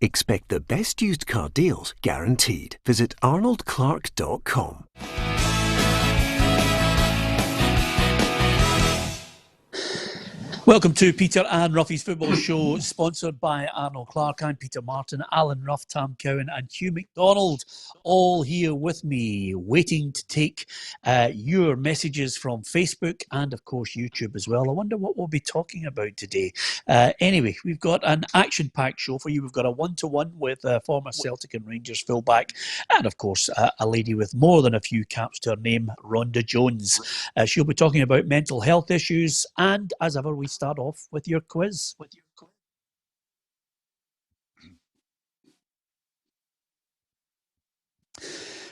Expect the best used car deals guaranteed. Visit arnoldclark.com. Welcome to Peter and Roughie's Football Show, sponsored by Arnold Clark. I'm Peter Martin, Alan Rough, Tam Cowan and Hugh MacDonald, all here with me, waiting to take your messages from Facebook and, of course, YouTube as well. I wonder what we'll be talking about today. Anyway, we've got an action-packed show for you. We've got a one-to-one with former Celtic and Rangers fullback and, of course, a lady with more than a few caps to her name, Rhonda Jones. She'll be talking about mental health issues and, as ever, we start off with your quiz.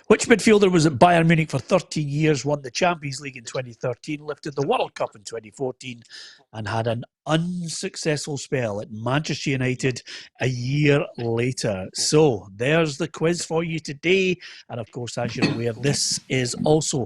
Which midfielder was at Bayern Munich for 13 years, won the Champions League in 2013, lifted the World Cup in 2014, and had an unsuccessful spell at Manchester United a year later? So there's the quiz for you today. And of course, as you're aware, this is also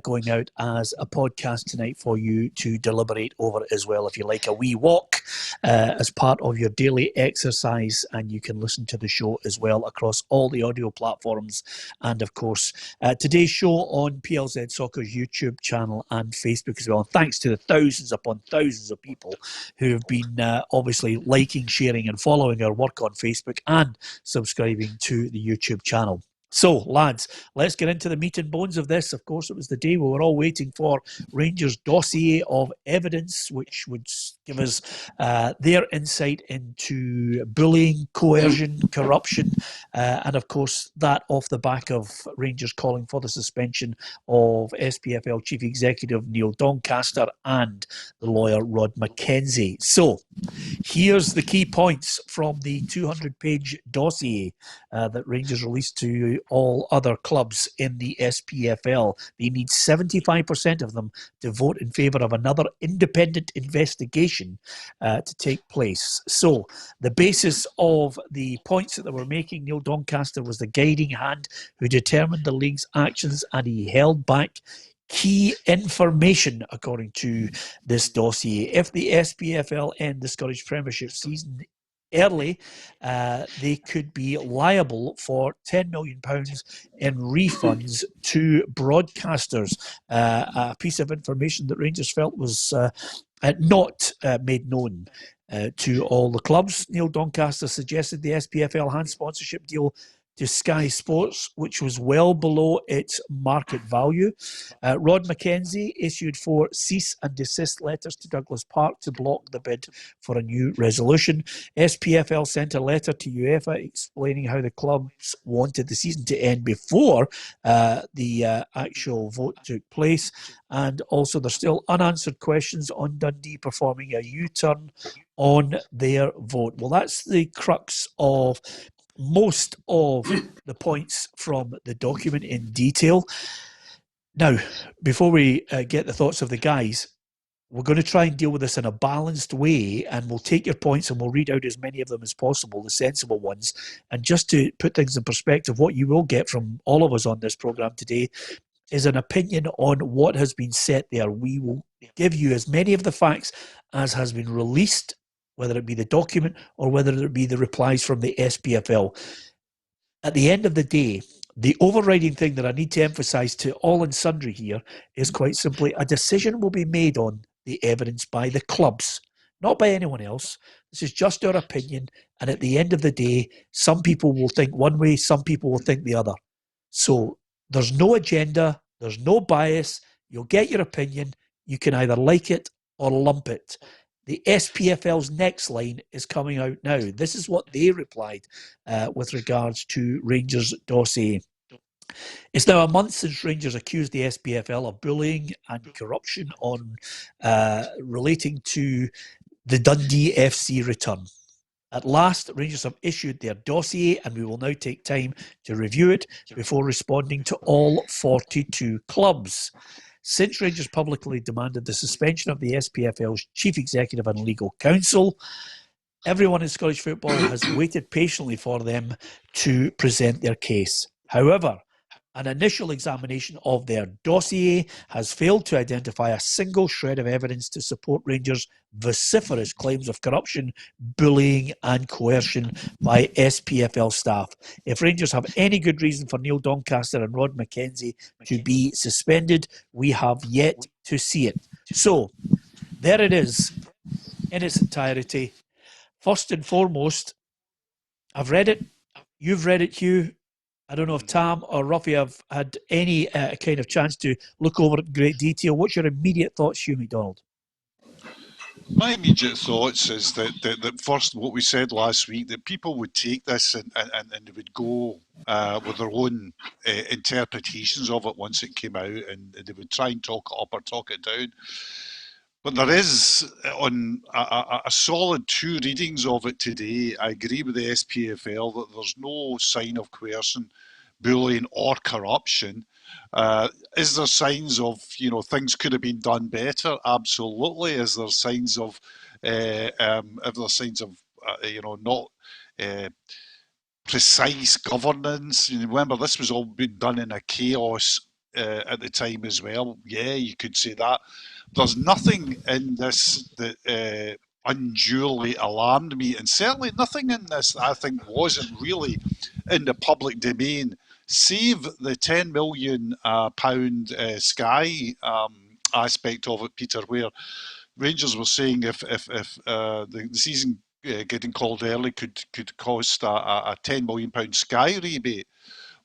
going out as a podcast tonight for you to deliberate over as well. If you like a wee walk as part of your daily exercise, and you can listen to the show as well across all the audio platforms. And of course, today's show on PLZ Soccer's YouTube channel and Facebook as well. And thanks to the thousands upon thousands of people who have been obviously liking, sharing and following our work on Facebook and subscribing to the YouTube channel. So, lads, let's get into the meat and bones of this. Of course, it was the day we were all waiting for Rangers' dossier of evidence, which would give us their insight into bullying, coercion, corruption, and, of course, that off the back of Rangers calling for the suspension of SPFL Chief Executive Neil Doncaster and the lawyer Rod McKenzie. So, here's the key points from the 200-page dossier that Rangers released to all other clubs in the SPFL. They need 75% of them to vote in favour of another independent investigation to take place. So the basis of the points that they were making, Neil Doncaster was the guiding hand who determined the league's actions, and he held back key information, according to this dossier. If the SPFL end the Scottish Premiership season early, they could be liable for £10 million in refunds to broadcasters. A piece of information that Rangers felt was not made known to all the clubs. Neil Doncaster suggested the SPFL hand sponsorship deal to Sky Sports, which was well below its market value. Rod McKenzie issued 4 cease and desist letters to Douglas Park to block the bid for a new resolution. SPFL sent a letter to UEFA explaining how the clubs wanted the season to end before the actual vote took place. And also, there's still unanswered questions on Dundee performing a U-turn on their vote. Well, that's the crux of most of the points from the document in detail. Now, before we get the thoughts of the guys, we're going to try and deal with this in a balanced way, and we'll take your points and we'll read out as many of them as possible, the sensible ones. And just to put things in perspective, what you will get from all of us on this programme today is an opinion on what has been said there. We will give you as many of the facts as has been released, whether it be the document or whether it be the replies from the SPFL. At the end of the day, the overriding thing that I need to emphasise to all and sundry here is quite simply a decision will be made on the evidence by the clubs, not by anyone else. This is just our opinion, and at the end of the day, some people will think one way, some people will think the other. So there's no agenda, there's no bias. You'll get your opinion. You can either like it or lump it. The SPFL's next line is coming out now. This is what they replied with regards to Rangers' dossier. It's now a month since Rangers accused the SPFL of bullying and corruption on relating to the Dundee FC return. At last, Rangers have issued their dossier, and we will now take time to review it before responding to all 42 clubs. Since Rangers publicly demanded the suspension of the SPFL's chief executive and legal counsel, everyone in Scottish football has waited patiently for them to present their case. However, An initial examination of their dossier has failed to identify a single shred of evidence to support Rangers' vociferous claims of corruption, bullying and coercion by SPFL staff. If Rangers have any good reason for Neil Doncaster and Rod McKenzie to be suspended, we have yet to see it. So, there it is in its entirety. First and foremost, I've read it. You've read it, Hugh. I don't know if Tam or Roughie have had any kind of chance to look over it in great detail. What's your immediate thoughts, Hugh MacDonald? My immediate thoughts is that first, what we said last week, that people would take this and they would go with their own interpretations of it once it came out, and they would try and talk it up or talk it down. But there is, on a solid 2 readings of it today, I agree with the SPFL that there's no sign of coercion, bullying or corruption. Is there signs of, things could have been done better? Absolutely. Is there signs of, not precise governance? Remember, this was all being done in a chaos at the time as well. Yeah, you could say that. There's nothing in this that unduly alarmed me, and certainly nothing in this I think wasn't really in the public domain, save the £10 million Sky aspect of it, Peter, where Rangers were saying if the season getting called early could cost a £10 million Sky rebate.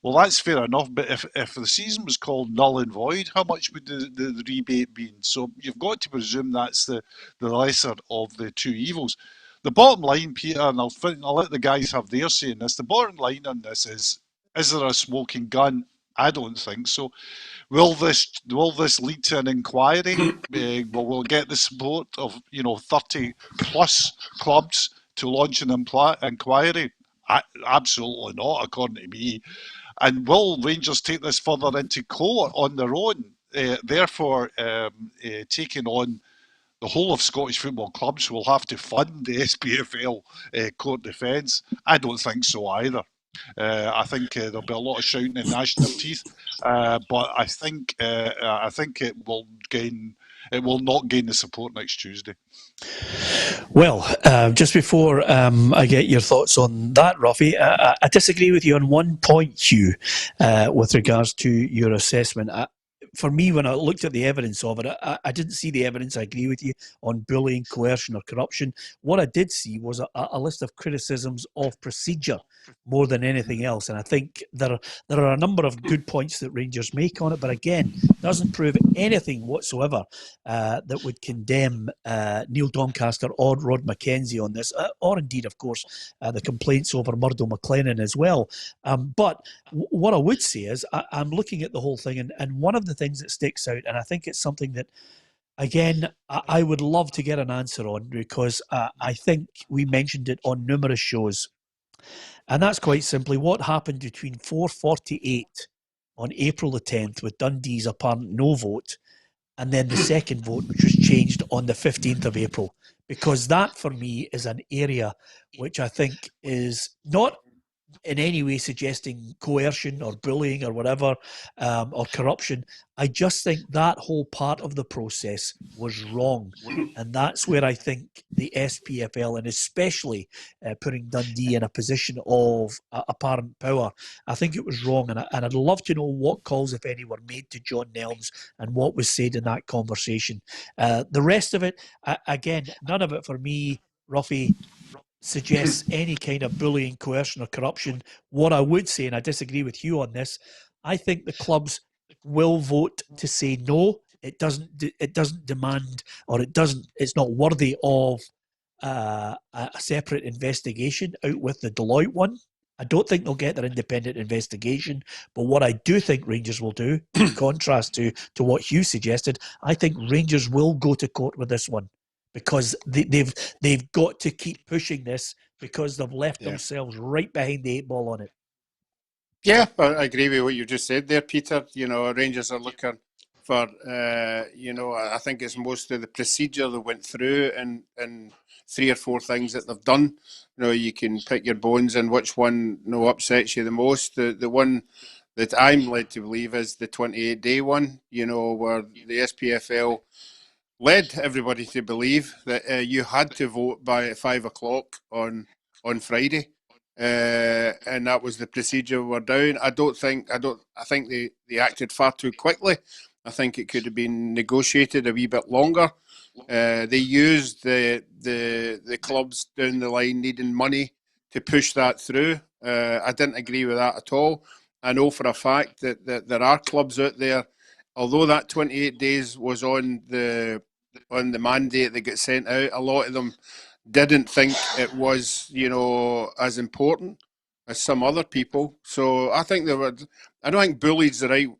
Well, that's fair enough, but if the season was called null and void, how much would the rebate be? So you've got to presume that's the lesser of the 2 evils. The bottom line, Peter, and I'll let the guys have their say in this, the bottom line on this is there a smoking gun? I don't think so. Will this lead to an inquiry? Will we get the support of 30 plus clubs to launch an inquiry? Absolutely not, according to me. And will Rangers take this further into court on their own, therefore taking on the whole of Scottish football clubs will have to fund the SPFL court defence? I don't think so either. I think there'll be a lot of shouting and gnashing of teeth, but I think it will not gain the support next Tuesday. Well, just before I get your thoughts on that, Roughie, I disagree with you on one point, Hugh, with regards to your assessment. For me, when I looked at the evidence of it, I didn't see the evidence, I agree with you, on bullying, coercion or corruption. What I did see was a list of criticisms of procedure more than anything else. And I think there are a number of good points that Rangers make on it, but again, doesn't prove anything whatsoever that would condemn Neil Doncaster or Rod McKenzie on this, or indeed, of course, the complaints over Murdo McLennan as well. But what I would say is I'm looking at the whole thing, and one of the things that sticks out, and I think it's something that, again, I would love to get an answer on, because I think we mentioned it on numerous shows. And that's quite simply what happened between 4:48 on April the 10th with Dundee's apparent no vote, and then the second vote, which was changed on the 15th of April. Because that, for me, is an area which I think is not in any way suggesting coercion or bullying or whatever, or corruption. I just think that whole part of the process was wrong. And that's where I think the SPFL, and especially putting Dundee in a position of apparent power, I think it was wrong. And I'd love to know what calls, if any, were made to John Nelms and what was said in that conversation. The rest of it, again, none of it for me, Roughie, suggests any kind of bullying, coercion or corruption. What I would say, and I disagree with you on this, I think the clubs will vote to say no. It doesn't demand, or it's not worthy of a separate investigation out with the Deloitte one. I don't think they'll get their independent investigation, but what I do think Rangers will do, in contrast to what Hugh suggested, I think Rangers will go to court with this one, because they've got to keep pushing this, because they've left themselves right behind the 8 ball on it. Yeah, I agree with what you just said there, Peter. Rangers are looking for, I think it's most of the procedure they went through and 3 or 4 things that they've done. You can pick your bones and which one upsets you the most. The one that I'm led to believe is the 28-day one, where the SPFL led everybody to believe that you had to vote by 5 o'clock on Friday. And that was the procedure we're down. I think they acted far too quickly. I think it could have been negotiated a wee bit longer. They used the clubs down the line needing money to push that through. I didn't agree with that at all. I know for a fact that there are clubs out there, although that 28 days was on the mandate that got sent out, a lot of them didn't think it was, as important as some other people. So I think I don't think bullied's the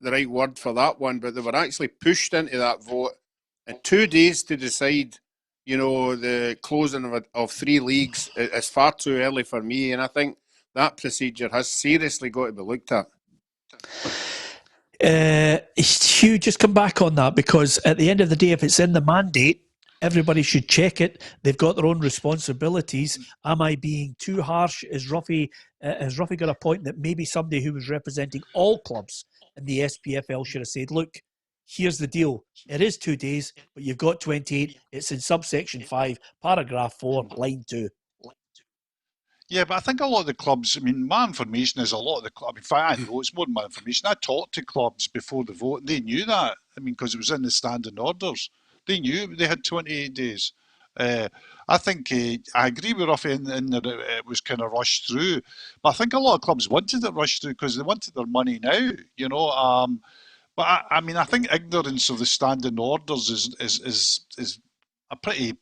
right word for that one, but they were actually pushed into that vote. And 2 days to decide, the closing of 3 leagues is far too early for me. And I think that procedure has seriously got to be looked at. Hugh, just come back on that, because at the end of the day, if it's in the mandate, everybody should check it. They've got their own responsibilities. Am I being too harsh? Has Roughie got a point that maybe somebody who was representing all clubs in the SPFL should have said, look, here's the deal. It is 2 days, but you've got 28. It's in subsection 5, paragraph 4, line 2. Yeah, but I think a lot of the clubs, my information is a lot of the clubs. In fact, I know it's more than my information. I talked to clubs before the vote, and they knew that. Because it was in the standing orders. They knew they had 28 days. I think I agree with Ruffy in that it was kind of rushed through. But I think a lot of clubs wanted it rushed through because they wanted their money now, But I think ignorance of the standing orders is a pretty...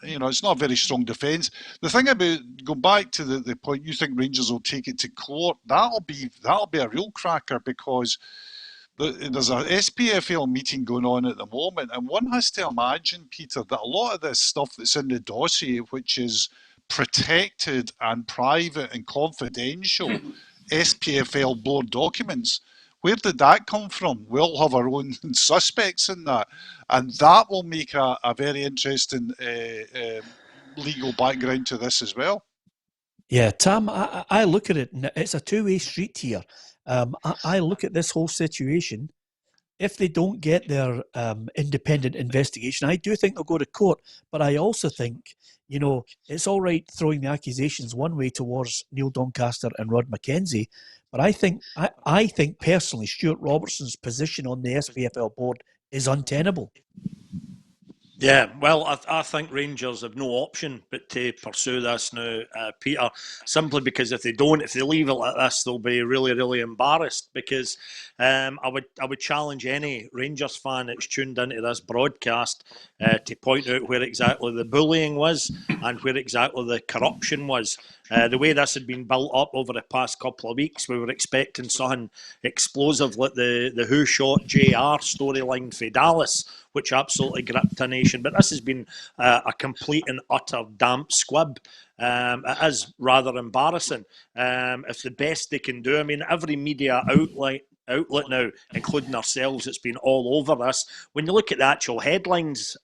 it's not a very strong defence. The thing about, go back to the point, you think Rangers will take it to court, that'll be a real cracker, because there's a SPFL meeting going on at the moment, and one has to imagine, Peter, that a lot of this stuff that's in the dossier, which is protected and private and confidential SPFL board documents, where did that come from? We'll have our own suspects in that. And that will make a very interesting legal background to this as well. Yeah, Tam, I look at it, and it's a two-way street here. I look at this whole situation. If they don't get their independent investigation, I do think they'll go to court. But I also think, it's all right throwing the accusations one way towards Neil Doncaster and Rod McKenzie. But I think personally, Stuart Robertson's position on the SPFL board is untenable. Yeah, well, I think Rangers have no option but to pursue this now, Peter, simply because if they leave it like this, they'll be really, really embarrassed, because I would challenge any Rangers fan that's tuned into this broadcast to point out where exactly the bullying was and where exactly the corruption was. The way this had been built up over the past couple of weeks, we were expecting something explosive like the Who Shot JR storyline for Dallas, which absolutely gripped a nation. But this has been a complete and utter damp squib. It is rather embarrassing. If the best they can do, every media outlet now, including ourselves, it's been all over this. When you look at the actual headlines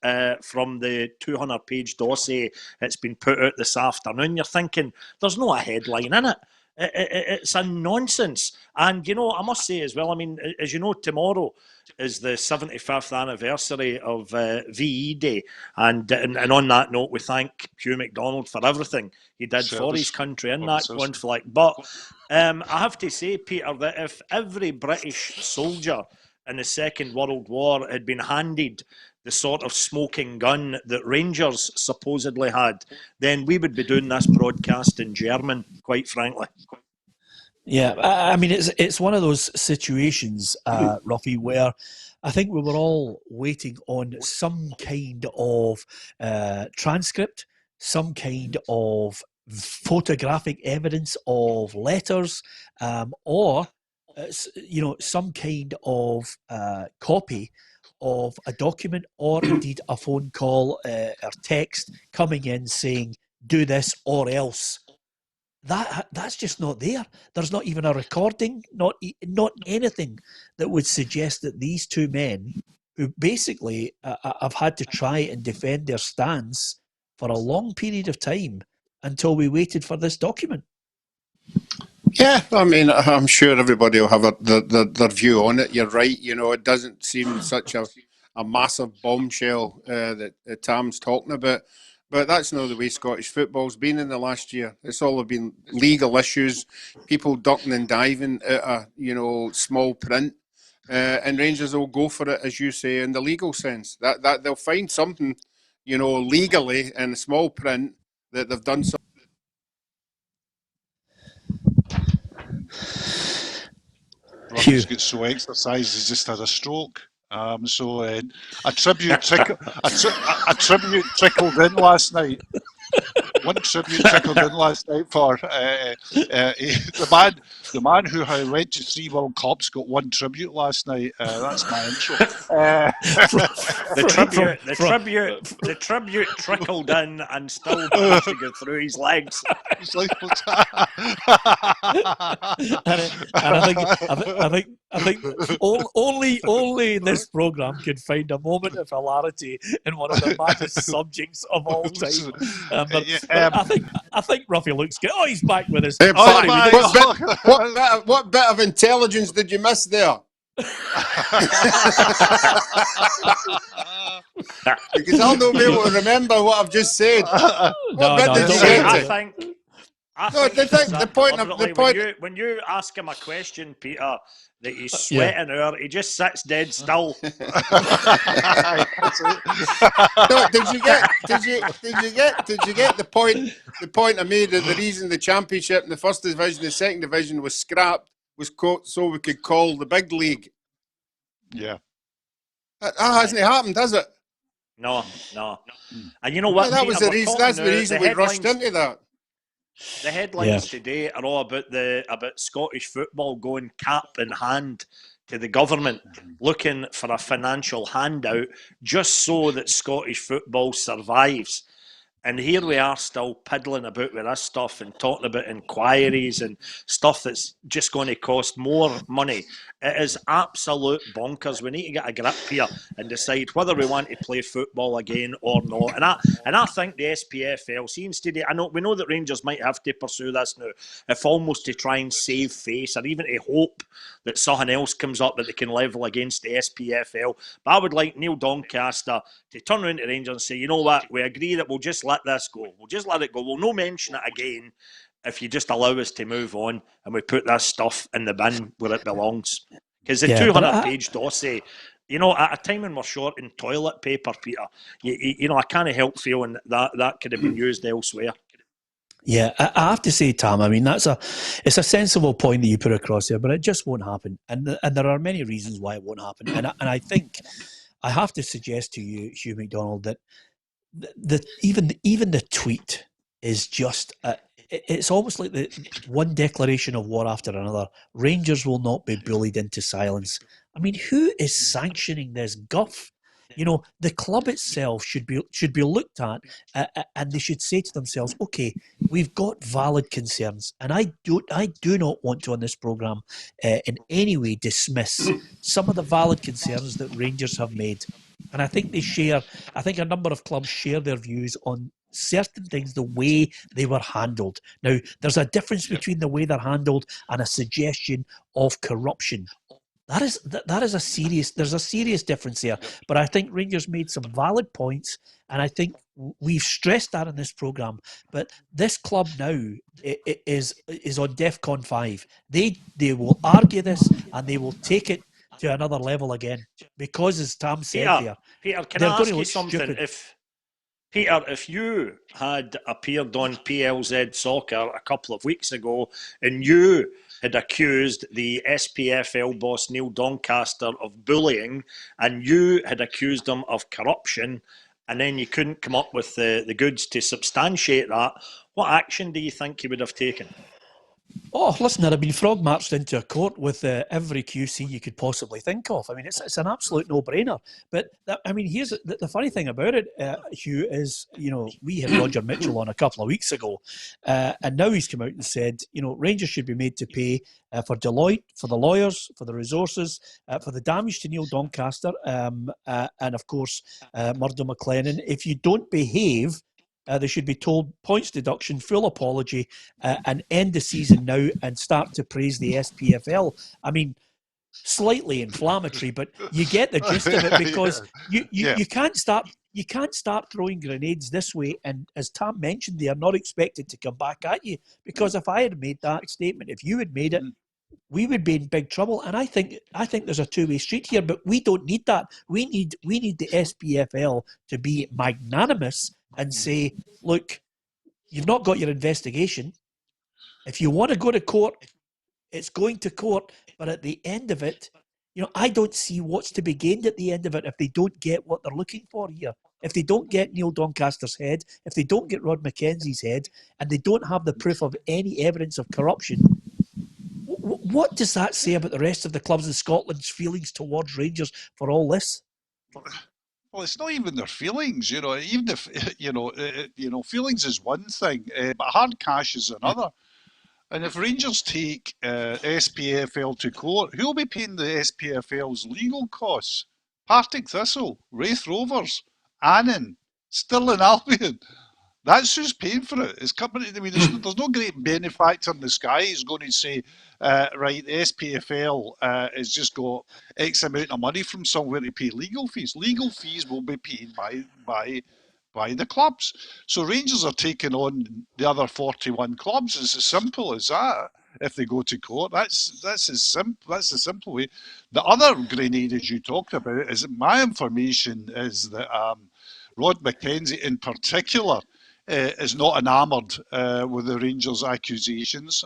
from the 200-page dossier that's been put out this afternoon, you're thinking, there's no a headline in it. It's a nonsense. And, I must say as well, as you know, tomorrow is the 75th anniversary of VE Day. And on that note, we thank Hugh MacDonald for everything he did for his country in that conflict. But I have to say, Peter, that if every British soldier in the Second World War had been handed the sort of smoking gun that Rangers supposedly had, then we would be doing this broadcast in German, quite frankly. Yeah, it's one of those situations, Roughie, where I think we were all waiting on some kind of transcript, some kind of photographic evidence of letters, or some kind of copy of a document, or indeed a phone call or text coming in saying, do this or else. That's just not there. There's not even a recording, not anything that would suggest that these two men, who basically have had to try and defend their stance for a long period of time until we waited for this document. Yeah, I mean, I'm sure everybody will have their view on it. You're right. It doesn't seem such a massive bombshell that Tam's talking about. But that's not the way Scottish football's been in the last year. It's all been legal issues, people ducking and diving at a small print, and Rangers will go for it, as you say, in the legal sense. That they'll find something, legally in small print that they've done something. Roughie's got so exercised, he's just had a stroke. So a tribute trickled in last night. One tribute trickled in last night for the man who went to 3 World Cups got one tribute last night. That's my intro. The tribute trickled in and still managed to go through his legs. I think only this programme could find a moment of hilarity in one of the maddest subjects of all time. I think Roughie looks good. Oh, he's back with us. What bit of intelligence did you miss there? Because I'll not be able to remember what I've just said. The point. When you ask him a question, Peter, that he's sweating out, he just sits dead still. No, did you get the point? The point I made that the reason the Championship and the First Division, the Second Division was scrapped was so we could call the big league. Yeah, that hasn't happened, has it? No. And you know what? That was the reason. That's the reason we rushed into that. The headlines today are all about Scottish football going cap in hand to the government, looking for a financial handout just so that Scottish football survives. And here we are still piddling about with this stuff and talking about inquiries and stuff that's just going to cost more money. It is absolute bonkers. We need to get a grip here and decide whether we want to play football again or not. And I think the SPFL seems to. We know that Rangers might have to pursue this now, if almost to try and save face, or even to hope that something else comes up that they can level against the SPFL. But I would like Neil Doncaster to turn around to Rangers and say, you know what, we agree that we'll just let this go. We'll just let it go. We'll no mention it again if you just allow us to move on and we put this stuff in the bin where it belongs. Because the 200-page dossier, at a time when we're short in toilet paper, Peter, I can't help feeling that could have been used elsewhere. Yeah, I have to say, Tam, I mean, it's a sensible point that you put across here, but it just won't happen. And there are many reasons why it won't happen. And I think I have to suggest to you, Hugh MacDonald, that even the tweet is just it's almost like the one declaration of war after another. Rangers will not be bullied into silence. I mean, who is sanctioning this guff? The club itself should be looked at, and they should say to themselves, "Okay, we've got valid concerns, and I do not want to on this programme in any way dismiss some of the valid concerns that Rangers have made." And I think I think a number of clubs share their views on certain things, the way they were handled. Now, there's a difference between the way they're handled and a suggestion of corruption. There's a serious difference there. But I think Rangers made some valid points, and I think we've stressed that in this programme. But this club now is on DEFCON 5. They will argue this, and they will take it to another level again, because, as Tam said, Peter, can I ask you something? If you had appeared on PLZ Soccer a couple of weeks ago and you had accused the SPFL boss Neil Doncaster of bullying, and you had accused him of corruption, and then you couldn't come up with the goods to substantiate that, what action do you think you would have taken? Oh, listen, I'd have been frog marched into a court with every QC you could possibly think of. I mean, it's an absolute no-brainer. But, here's the funny thing about it, Hugh, is, we had Roger Mitchell on a couple of weeks ago, and now he's come out and said, Rangers should be made to pay for Deloitte, for the lawyers, for the resources, for the damage to Neil Doncaster, and, of course, Murdo McLennan. If you don't behave, They should be told points deduction, full apology, and end the season now and start to praise the SPFL. I mean, slightly inflammatory, but you get the gist of it, because you can't start throwing grenades this way. And as Tam mentioned, they are not expected to come back at you, because if I had made that statement, if you had made it, we would be in big trouble. And I think there's a two-way street here, but we don't need that. We need the SPFL to be magnanimous and say, look, you've not got your investigation. If you want to go to court, it's going to court. But at the end of it, I don't see what's to be gained at the end of it if they don't get what they're looking for here. If they don't get Neil Doncaster's head, if they don't get Rod Mackenzie's head, and they don't have the proof of any evidence of corruption, what does that say about the rest of the clubs in Scotland's feelings towards Rangers for all this? Well, it's not even their feelings, Even if feelings is one thing, but hard cash is another. And if Rangers take SPFL to court, who'll be paying the SPFL's legal costs? Partick Thistle, Wraith Rovers, Annan, Stirling Albion. That's who's paying for it. It's company. I mean, there's no great benefactor in the sky who's going to say, right, the SPFL has just got X amount of money from somewhere to pay legal fees. Legal fees will be paid by the clubs. So Rangers are taking on the other 41 clubs. It's as simple as that. If they go to court, that's as simple. That's the simple way. The other grenade, as you talked about, is my information is that Rod Mackenzie, in particular, is not enamoured with the Rangers' accusations.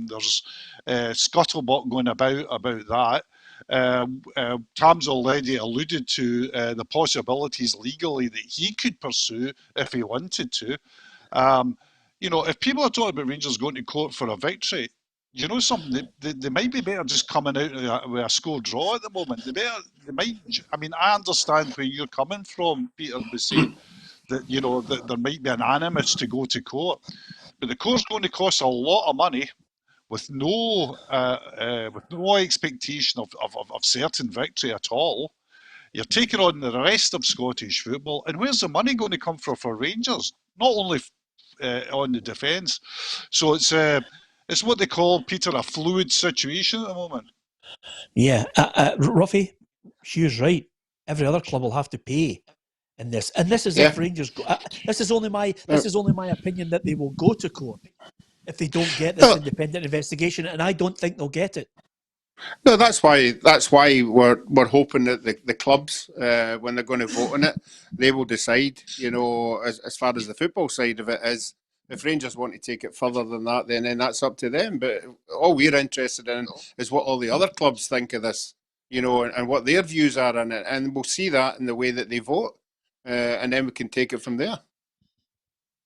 There's scuttlebutt going about that. Tam's already alluded to the possibilities legally that he could pursue if he wanted to. If people are talking about Rangers going to court for a victory, something, they might be better just coming out with a score draw at the moment. They might. I mean, I understand where you're coming from, Peter, by saying that that there might be an animus to go to court, but the court's going to cost a lot of money, with no expectation of certain victory at all. You're taking on the rest of Scottish football, and where's the money going to come from for Rangers? Not only on the defence. So it's what they call, Peter, a fluid situation at the moment. Yeah, Roughie, Hugh's right. Every other club will have to pay in this, and this is if Rangers go. This is only my opinion that they will go to court if they don't get this independent investigation, and I don't think they'll get it. No, that's why we're hoping that the clubs, when they're going to vote on it, they will decide. As far as the football side of it is, if Rangers want to take it further than that, then that's up to them. But all we're interested in is what all the other clubs think of this, and what their views are on it, and we'll see that in the way that they vote, and then we can take it from there.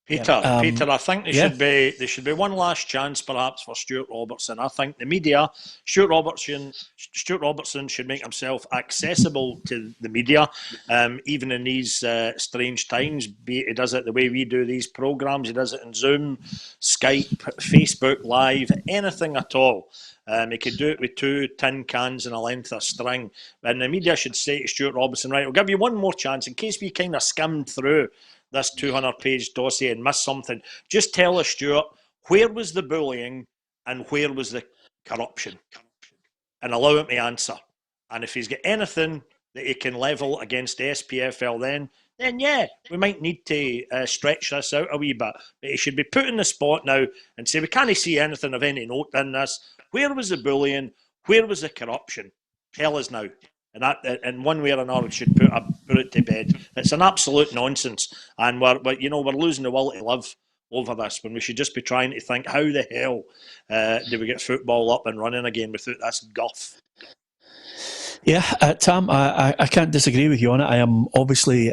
Peter, I think there should be one last chance, perhaps, for Stuart Robertson. I think the media, Stuart Robertson should make himself accessible to the media, even in these strange times. Be it he does it the way we do these programmes, he does it in Zoom, Skype, Facebook Live, anything at all. He could do it with 2 tin cans and a length of string. And the media should say to Stuart Robertson, right, we'll give you one more chance in case we kind of skimmed through this 200-page dossier and missed something. Just tell us, Stuart, where was the bullying and where was the corruption? And allow him to answer. And if he's got anything that he can level against the SPFL then yeah, we might need to stretch this out a wee bit. But he should be put in the spot now and say, we can't see anything of any note in this. Where was the bullying? Where was the corruption? Tell us now. And that, in one way or another, should put it to bed. It's an absolute nonsense, and we're losing the will to live over this when we should just be trying to think, how the hell do we get football up and running again without this guff? Yeah, Tam, I can't disagree with you on it. I am obviously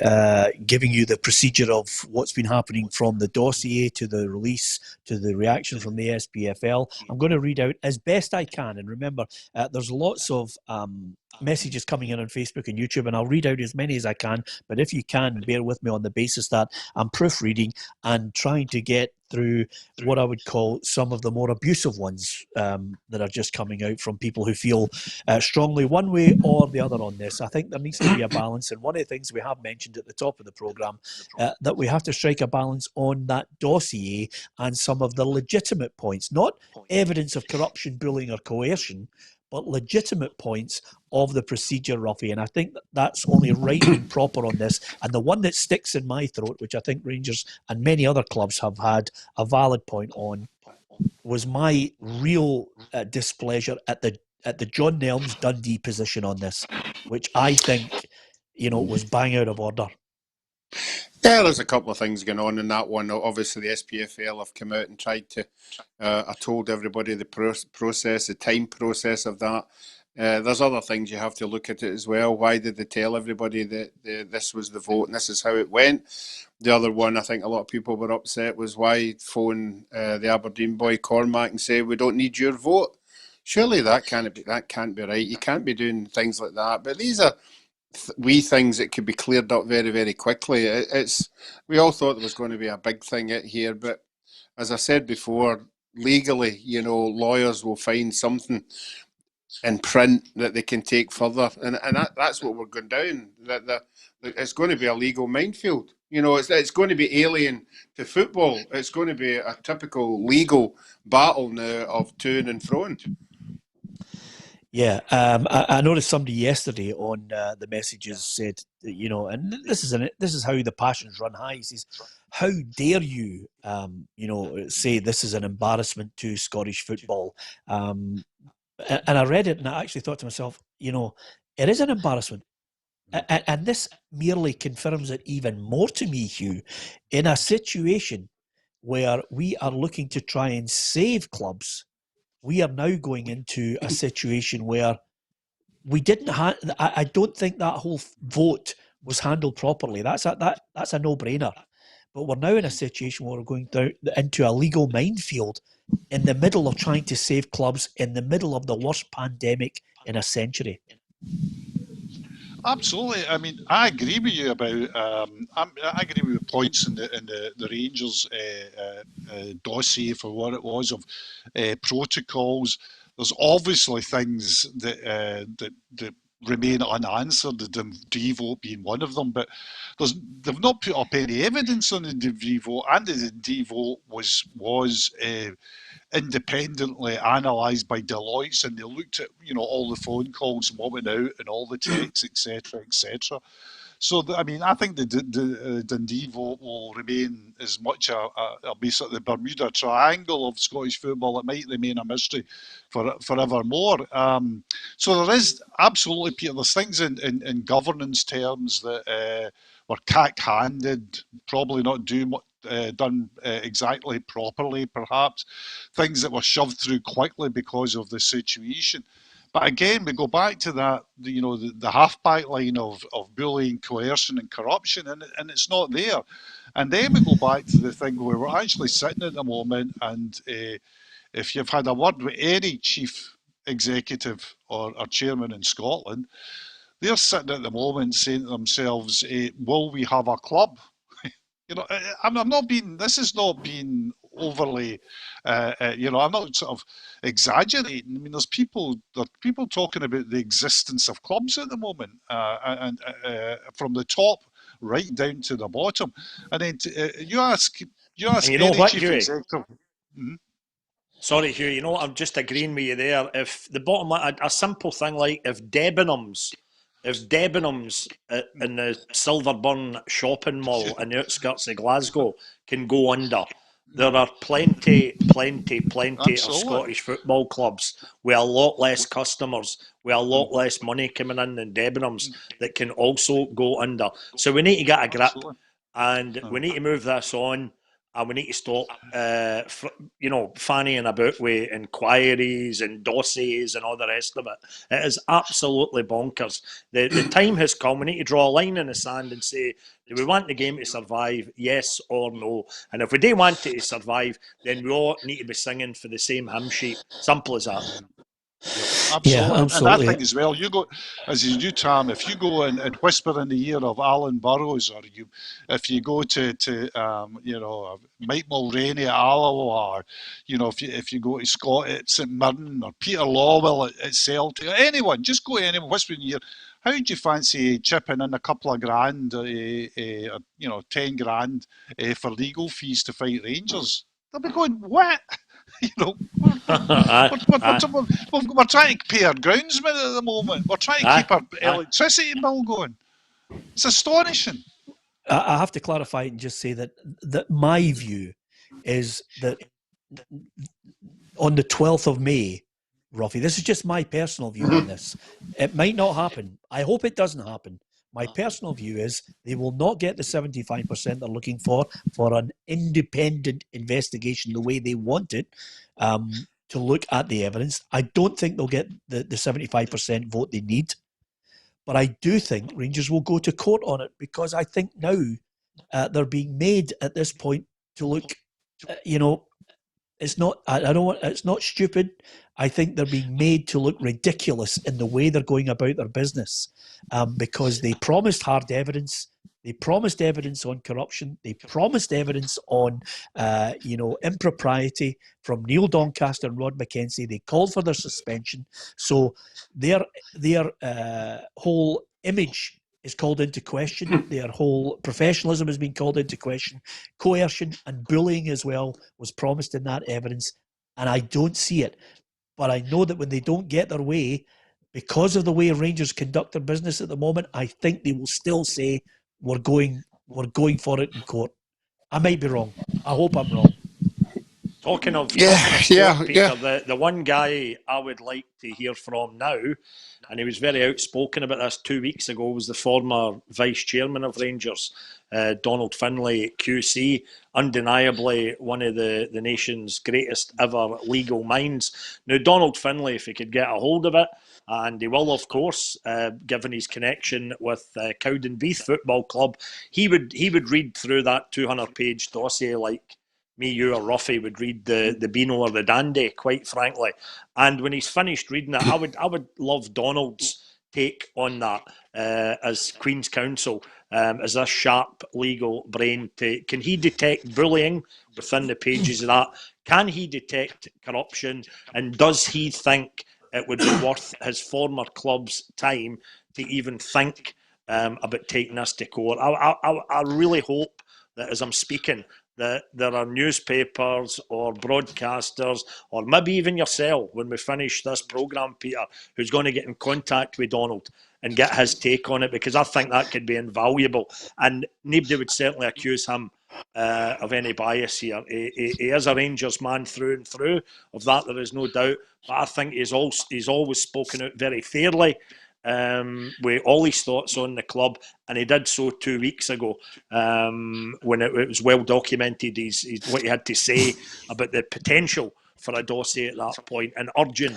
giving you the procedure of what's been happening from the dossier to the release to the reaction from the SPFL. I'm going to read out as best I can. And remember, there's lots of messages coming in on Facebook and YouTube, and I'll read out as many as I can. But if you can, bear with me on the basis that I'm proofreading and trying to get through what I would call some of the more abusive ones that are just coming out from people who feel strongly one way or the other on this. I think there needs to be a balance. And one of the things we have mentioned at the top of the programme, that we have to strike a balance on that dossier and some of the legitimate points, not evidence of corruption, bullying or coercion, but legitimate points of the procedure, Roughie. And I think that's only right and proper on this. And the one that sticks in my throat, which I think Rangers and many other clubs have had a valid point on, was my real displeasure at the John Nelms Dundee position on this, which I think, was bang out of order. Yeah, there's a couple of things going on in that one. Obviously, the SPFL have come out and tried to. I told everybody the process, the time process of that. There's other things you have to look at it as well. Why did they tell everybody that this was the vote and this is how it went? The other one, I think a lot of people were upset, was why phone the Aberdeen boy Cormac and say we don't need your vote. Surely that can't be right. You can't be doing things like that. But these are wee things that could be cleared up very, very quickly. We all thought there was going to be a big thing here, but as I said before, legally, lawyers will find something in print that they can take further, and that's what we're going down. That it's going to be a legal minefield. It's going to be alien to football. It's going to be a typical legal battle now of to and fro. Yeah, I noticed somebody yesterday on the messages said, and this is how the passions run high. He says, "How dare you, say this is an embarrassment to Scottish football?" And I read it and I actually thought to myself, it is an embarrassment. And this merely confirms it even more to me, Hugh, in a situation where we are looking to try and save clubs. We are now going into a situation where we didn't I don't think that whole vote was handled properly. That's a no-brainer. But we're now in a situation where we're going into a legal minefield in the middle of trying to save clubs in the middle of the worst pandemic in a century. Absolutely. I mean, I agree with you about. I agree with your points in the Rangers dossier for what it was of protocols. There's obviously things that remain unanswered. The Dundee vote being one of them, but they've not put up any evidence on the Dundee vote, and the Dundee vote was independently analysed by Deloitte, and they looked at all the phone calls and what went out and all the texts, etc., etc. So I think the Dundee vote will remain as much a basically the Bermuda Triangle of Scottish football. It might remain a mystery forevermore. So there is absolutely, Peter. There's things in governance terms that were cack-handed, probably not done exactly properly, perhaps. Things that were shoved through quickly because of the situation. But again, we go back to that, the half-back line of bullying, coercion and corruption, and it's not there. And then we go back to the thing where we're actually sitting at the moment, and if you've had a word with any chief executive or chairman in Scotland, they're sitting at the moment saying to themselves, will we have a club? I'm not being. This is not being overly. I'm not sort of exaggerating. I mean, there's people talking about the existence of clubs at the moment, and from the top right down to the bottom. And then you ask any what, chief Hughie? executive. Hmm? Sorry, Hugh. I'm just agreeing with you there. If the bottom line, a simple thing like if Debenhams in the Silverburn shopping mall in the outskirts of Glasgow can go under, there are plenty of Scottish football clubs with a lot less customers, with a lot less money coming in than Debenhams that can also go under. So we need to get a grip, and we need to move this on. And we need to stop, fannying about with inquiries and dossiers and all the rest of it. It is absolutely bonkers. The time has come. We need to draw a line in the sand and say, do we want the game to survive, yes or no? And if we do want it to survive, then we all need to be singing for the same hymn sheet. Simple as that. Absolutely. Yeah, And I absolutely. think as well, you go, as you do, Tam, if you go and whisper in the ear of Alan Burrows, or if you go to Mike Mulroney at Alloa, or, if you go to Scott at St Mirren, or Peter Lawwell at Celtic, or anyone, just go to anyone, whisper in the ear, how do you fancy chipping in a couple of grand, 10 grand for legal fees to fight Rangers? They'll be going, what? Aye, aye, We're trying to pay our groundsmen at the moment. We're trying to aye, keep our aye. electricity bill going. It's astonishing. I have to clarify and just say that my view is that on the 12th of May, Roughie, this is just my personal view on this. It might not happen. I hope it doesn't happen. My personal view is they will not get the 75% they're looking for an independent investigation the way they want it, to look at the evidence. I don't think they'll get the 75% vote they need. But I do think Rangers will go to court on it, because I think now they're being made at this point to look, it's not. I don't want. It's not stupid. I think they're being made to look ridiculous in the way they're going about their business, because they promised hard evidence. They promised evidence on corruption. They promised evidence on, impropriety from Neil Doncaster and Rod McKenzie. They called for their suspension. So their whole image is called into question. Their whole professionalism has been called into question. Coercion and bullying as well was promised in that evidence, and I don't see it. But I know that when they don't get their way, because of the way Rangers conduct their business at the moment, I think they will still say we're going for it in court. I might be wrong. I hope I'm wrong. Talking of Yeah, court, yeah. Peter, the one guy I would like to hear from now, and he was very outspoken about this 2 weeks ago, was the former vice chairman of Rangers, Donald Finlay, QC, undeniably one of the nation's greatest ever legal minds. Now, Donald Finlay, if he could get a hold of it, and he will, of course, given his connection with Cowdenbeath Football Club, he would read through that 200-page dossier like me, you, or Roughie would read the Beano or the Dandy, quite frankly. And when he's finished reading it, I would love Donald's take on that as Queen's Counsel, as a sharp legal brain. Can he detect bullying within the pages of that? Can he detect corruption? And does he think it would be worth his former club's time to even think about taking this to court? I really hope that as I'm speaking, that there are newspapers or broadcasters, or maybe even yourself, when we finish this programme, Peter, who's going to get in contact with Donald and get his take on it, because I think that could be invaluable. And nobody would certainly accuse him of any bias here. He is a Rangers man through and through. Of that, there is no doubt. But I think he's always spoken out very fairly, with all his thoughts on the club, and he did so 2 weeks ago, when it was well documented what he had to say about the potential for a dossier at that point, and urging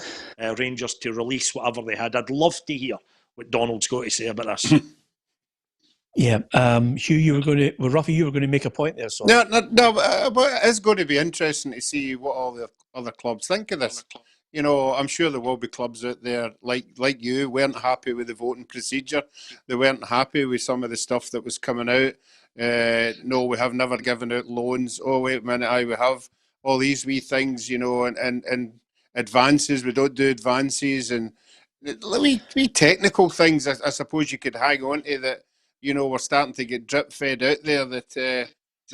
Rangers to release whatever they had. I'd love to hear what Donald's got to say about this. Yeah, Hugh, Roughie, you were going to make a point there. Sorry. No, but it's going to be interesting to see what all the other clubs think of this. I'm sure there will be clubs out there like you weren't happy with the voting procedure. They weren't happy with some of the stuff that was coming out. No, we have never given out loans. Oh, wait a minute, we have all these wee things, and advances. We don't do advances, and wee technical things. I suppose you could hang on to that. We're starting to get drip fed out there that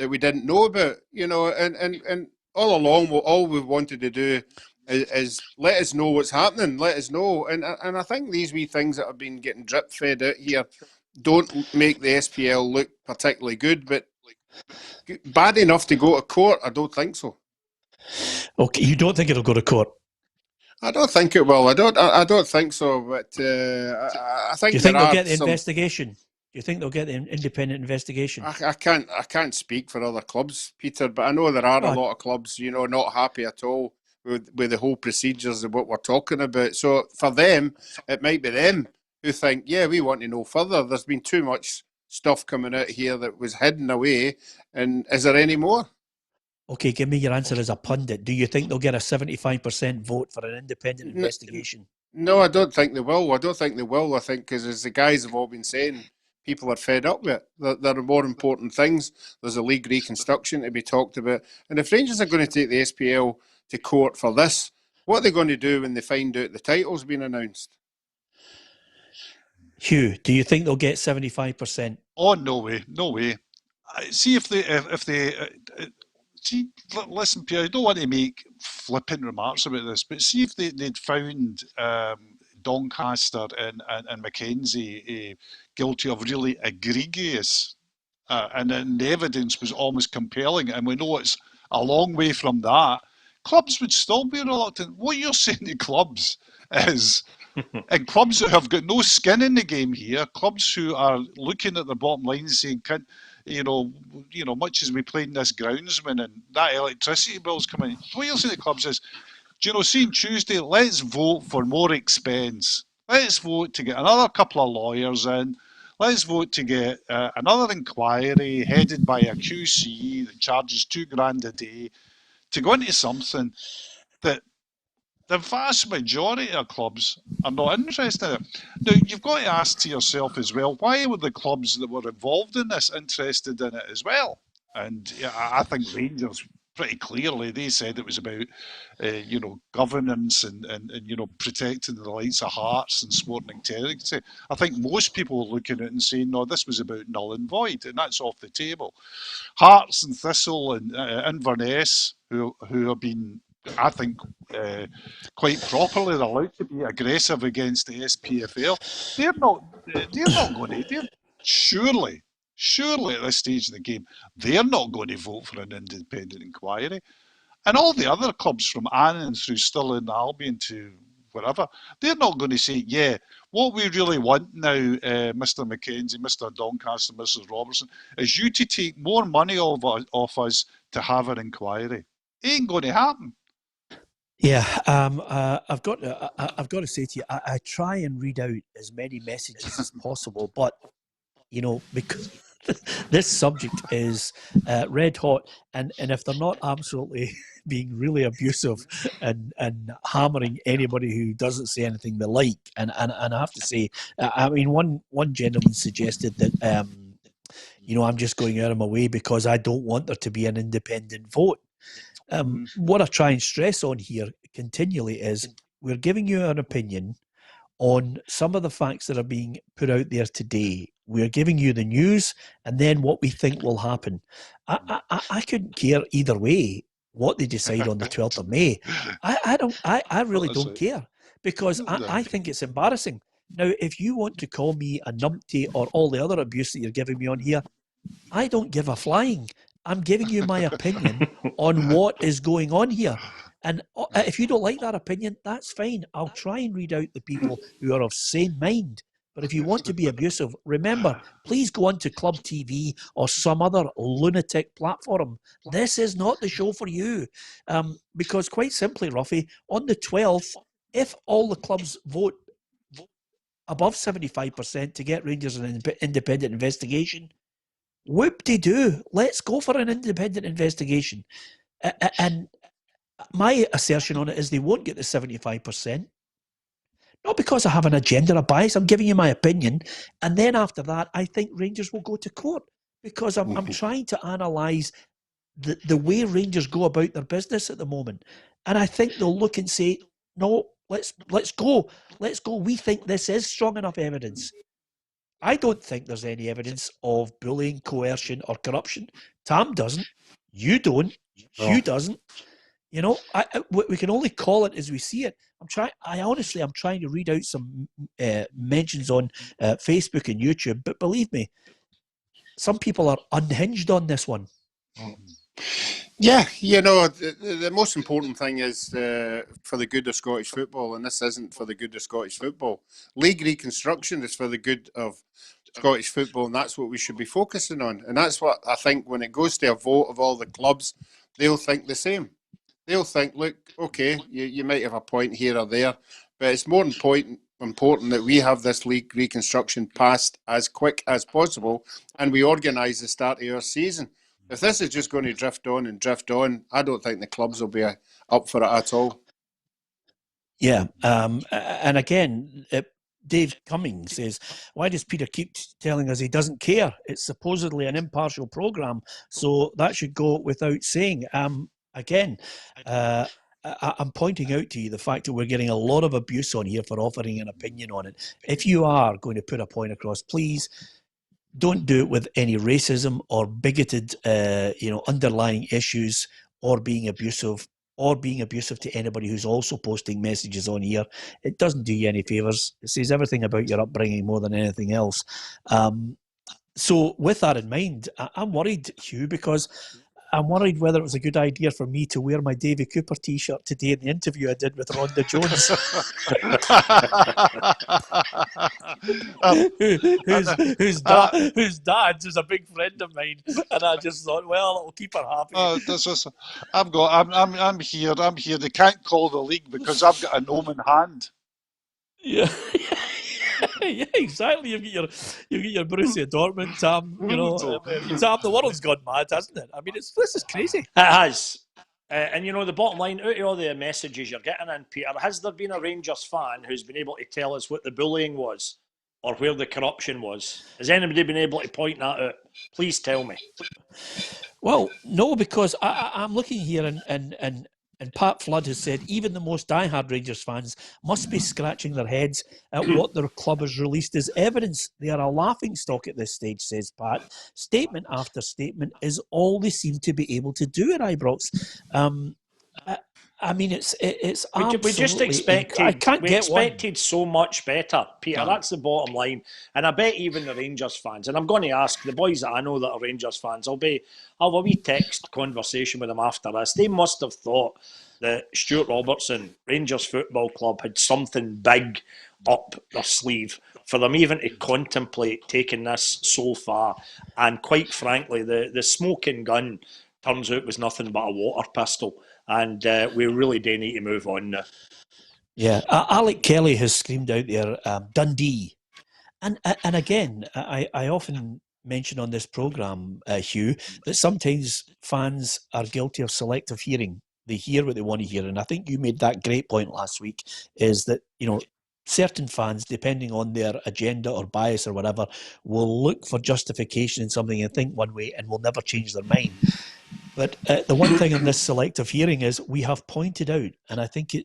we didn't know about. And all along, all we wanted to do is let us know what's happening. Let us know, and I think these wee things that have been getting drip fed out here don't make the SPL look particularly good, but bad enough to go to court. I don't think so. Okay, you don't think it'll go to court? I don't think it will. I don't think so. But I think. Do you think they'll get the investigation? Do you think they'll get an independent investigation? I can't speak for other clubs, Peter, but I know there are a lot of clubs, not happy at all with the whole procedures of what we're talking about. So for them, it might be them who think, yeah, we want to know further. There's been too much stuff coming out here that was hidden away, and is there any more? Okay, give me your answer as a pundit. Do you think they'll get a 75% vote for an independent investigation? No, I don't think they will. I think because, as the guys have all been saying, people are fed up with it. There are more important things. There's a league reconstruction to be talked about. And if Rangers are going to take the SPL to court for this, what are they going to do when they find out the title's been announced? Hugh, do you think they'll get 75%? Oh, no way. See if they see. Listen, Pierre, I don't want to make flippant remarks about this, but see if they'd found Doncaster and Mackenzie guilty of really egregious, and then the evidence was almost compelling, and we know it's a long way from that. Clubs would still be reluctant. What you're saying to clubs is. And clubs that have got no skin in the game here, clubs who are looking at the bottom line and saying, much as we played in this groundsman and that electricity bill's coming. What you're saying to clubs is, seeing Tuesday, let's vote for more expense. Let's vote to get another couple of lawyers in. Let's vote to get another inquiry headed by a QC that charges $2,000 a day to go into something that the vast majority of clubs are not interested in it. Now, you've got to ask to yourself as well, why were the clubs that were involved in this interested in it as well? And I think Rangers, pretty clearly, they said it was about, governance and protecting the rights of Hearts and sporting integrity. I think most people are looking at it and saying, no, this was about null and void, and that's off the table. Hearts and Thistle and Inverness, who have been, I think, quite properly allowed to be aggressive against the SPFL. They're not going to. Surely at this stage of the game, they're not going to vote for an independent inquiry. And all the other clubs from Annan through Stirling, Albion to wherever, they're not going to say, yeah, what we really want now, Mr. Mackenzie, Mr. Doncaster, Mrs. Robertson, is you to take more money off us to have an inquiry. It ain't going to happen. Yeah, I've got to say to you, I try and read out as many messages as possible, but because this subject is red hot, and if they're not absolutely being really abusive and hammering anybody who doesn't say anything they like, and I have to say, I mean, one gentleman suggested that I'm just going out of my way because I don't want there to be an independent vote. What I try and stress on here continually is we're giving you an opinion on some of the facts that are being put out there today. We're giving you the news and then what we think will happen. I couldn't care either way what they decide on the 12th of May. I really don't care because I think it's embarrassing. Now, if you want to call me a numpty or all the other abuse that you're giving me on here, I don't give a flying. I'm giving you my opinion on what is going on here. And if you don't like that opinion, that's fine. I'll try and read out the people who are of sane mind. But if you want to be abusive, remember, please go on to Club TV or some other lunatic platform. This is not the show for you. Because quite simply, Roughie, on the 12th, if all the clubs vote above 75% to get Rangers an independent investigation, whoop-de-doo, let's go for an independent investigation. And my assertion on it is they won't get the 75%. Not because I have an agenda or a bias, I'm giving you my opinion. And then after that, I think Rangers will go to court because I'm trying to analyse the way Rangers go about their business at the moment. And I think they'll look and say, no, let's go. Let's go. We think this is strong enough evidence. I don't think there's any evidence of bullying, coercion, or corruption. Tam doesn't. You don't. Hugh doesn't. We can only call it as we see it. I'm trying to read out some mentions on Facebook and YouTube, but believe me, some people are unhinged on this one. Yeah, the most important thing is for the good of Scottish football, and this isn't for the good of Scottish football. League reconstruction is for the good of Scottish football, and that's what we should be focusing on. And that's what I think when it goes to a vote of all the clubs, they'll think the same. They'll think, look, okay, you might have a point here or there, but it's more important that we have this league reconstruction passed as quick as possible, and we organise the start of our season. If this is just going to drift on and drift on, I don't think the clubs will be up for it at all. Yeah, and again, Dave Cummings says, why does Peter keep telling us he doesn't care? It's supposedly an impartial programme, so that should go without saying. Again, I'm pointing out to you the fact that we're getting a lot of abuse on here for offering an opinion on it. If you are going to put a point across, please don't do it with any racism or bigoted, underlying issues or being abusive to anybody who's also posting messages on here. It doesn't do you any favours. It says everything about your upbringing more than anything else. So with that in mind, I'm worried, Hugh, because I'm worried whether it was a good idea for me to wear my Davy Cooper T-shirt today in the interview I did with Rhonda Jones, whose dad is a big friend of mine, and I just thought, well, it'll keep her happy. I'm here. They can't call the league because I've got a gnome in hand. Yeah. Yeah, exactly. You've got your Borussia Dortmund, Tam. Tam, the world's gone mad, hasn't it? I mean, this is crazy. It has. And the bottom line, out of all the messages you're getting in, Peter, has there been a Rangers fan who's been able to tell us what the bullying was or where the corruption was? Has anybody been able to point that out? Please tell me. Well, no, because I'm looking here and Pat Flood has said even the most diehard Rangers fans must be scratching their heads at what their club has released as evidence. They are a laughingstock at this stage, says Pat. Statement after statement is all they seem to be able to do at Ibrox. I mean, it's absolutely. We just expected. I can't we get expected one. so much better, Peter. That's the bottom line. And I bet even the Rangers fans. And I'm going to ask the boys that I know that are Rangers fans. I'll have a wee text conversation with them after this. They must have thought that Stuart Robertson, Rangers Football Club, had something big up their sleeve for them even to contemplate taking this so far. And quite frankly, the smoking gun turns out was nothing but a water pistol. And we really do need to move on now. Yeah, Alec Kelly has screamed out there, Dundee. And again, I often mention on this programme, Hugh, that sometimes fans are guilty of selective hearing. They hear what they want to hear. And I think you made that great point last week, is that, certain fans, depending on their agenda or bias or whatever, will look for justification in something and think one way and will never change their mind. But the one thing in this selective hearing is we have pointed out, and I think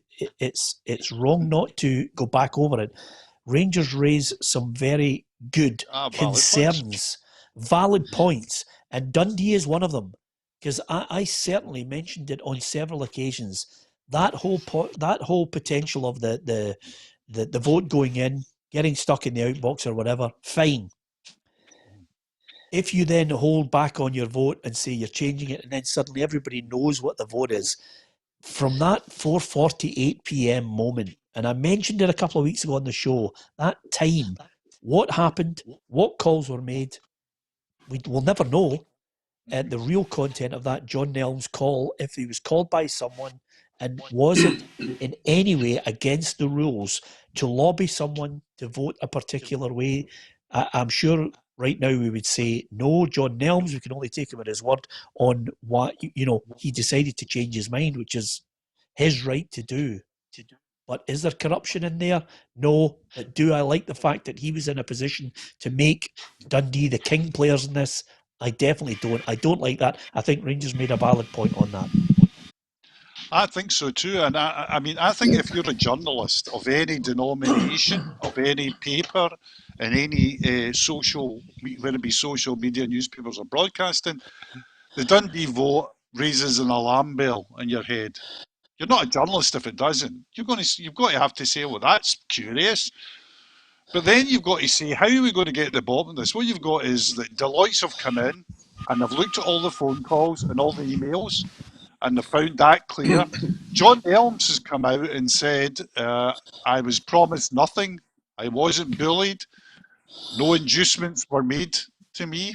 it's wrong not to go back over it. Rangers raise some very good concerns, valid points, and Dundee is one of them. Because I certainly mentioned it on several occasions. That whole potential of the vote going in, getting stuck in the outbox or whatever, fine. If you then hold back on your vote and say you're changing it, and then suddenly everybody knows what the vote is, from that 4:48 p.m. moment, and I mentioned it a couple of weeks ago on the show, that time, what happened, what calls were made, we will never know the real content of that John Nelms call, if he was called by someone, and was it in any way against the rules to lobby someone to vote a particular way. I'm sure right now we would say, no, John Nelms, we can only take him at his word on what, he decided to change his mind, which is his right to do. But is there corruption in there? No. But do I like the fact that he was in a position to make Dundee the king players in this? I definitely don't. I don't like that. I think Rangers made a valid point on that. I think so too. And I think if you're a journalist of any denomination, of any paper, and any social, whether it be social media, newspapers or broadcasting, the Dundee vote raises an alarm bell in your head. You're not a journalist if it doesn't. You've got to have to say, well, that's curious. But then you've got to say, how are we going to get to the bottom of this? What you've got is that Deloitte's have come in and they've looked at all the phone calls and all the emails and they've found that clear. John Elms has come out and said, I was promised nothing. I wasn't bullied. No inducements were made to me.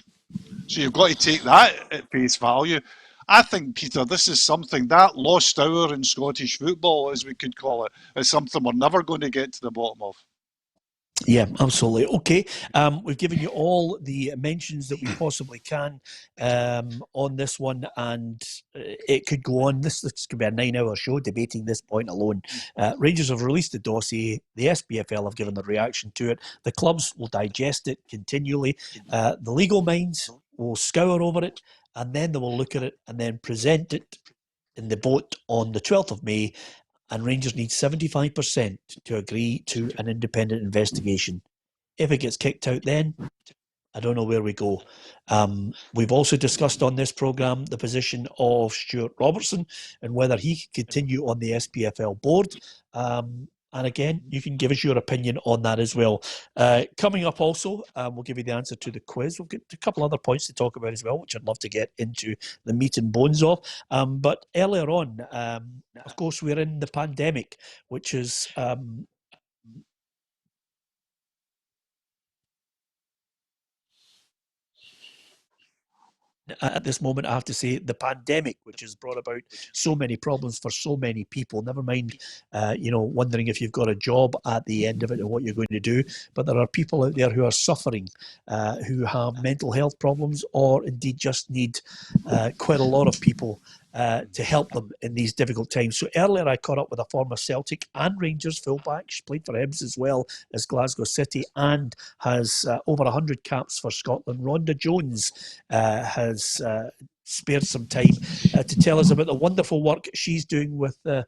So you've got to take that at face value. I think, Peter, this is something, that lost hour in Scottish football, as we could call it, is something we're never going to get to the bottom of. Yeah, absolutely. Okay, we've given you all the mentions that we possibly can on this one, and it could go on. This could be a 9-hour show debating this point alone. Rangers have released the dossier. The SPFL have given their reaction to it. The clubs will digest it continually. The legal minds will scour over it, and then they will look at it and then present it in the vote on the 12th of May. And Rangers need 75% to agree to an independent investigation. If it gets kicked out then, I don't know where we go. We've also discussed on this programme the position of Stuart Robertson and whether he can continue on the SPFL board. And again, you can give us your opinion on that as well. Coming up also, we'll give you the answer to the quiz. We'll get a couple other points to talk about as well, which I'd love to get into the meat and bones of. But earlier on, of course, we're in the pandemic, which is... at this moment, I have to say, the pandemic, which has brought about so many problems for so many people, never mind, wondering if you've got a job at the end of it and what you're going to do. But there are people out there who are suffering, who have mental health problems, or indeed just need quite a lot of people to help them in these difficult times. So earlier I caught up with a former Celtic and Rangers fullback. She played for Hibs as well as Glasgow City and has over 100 caps for Scotland. Rhonda Jones has spared some time to tell us about the wonderful work she's doing with the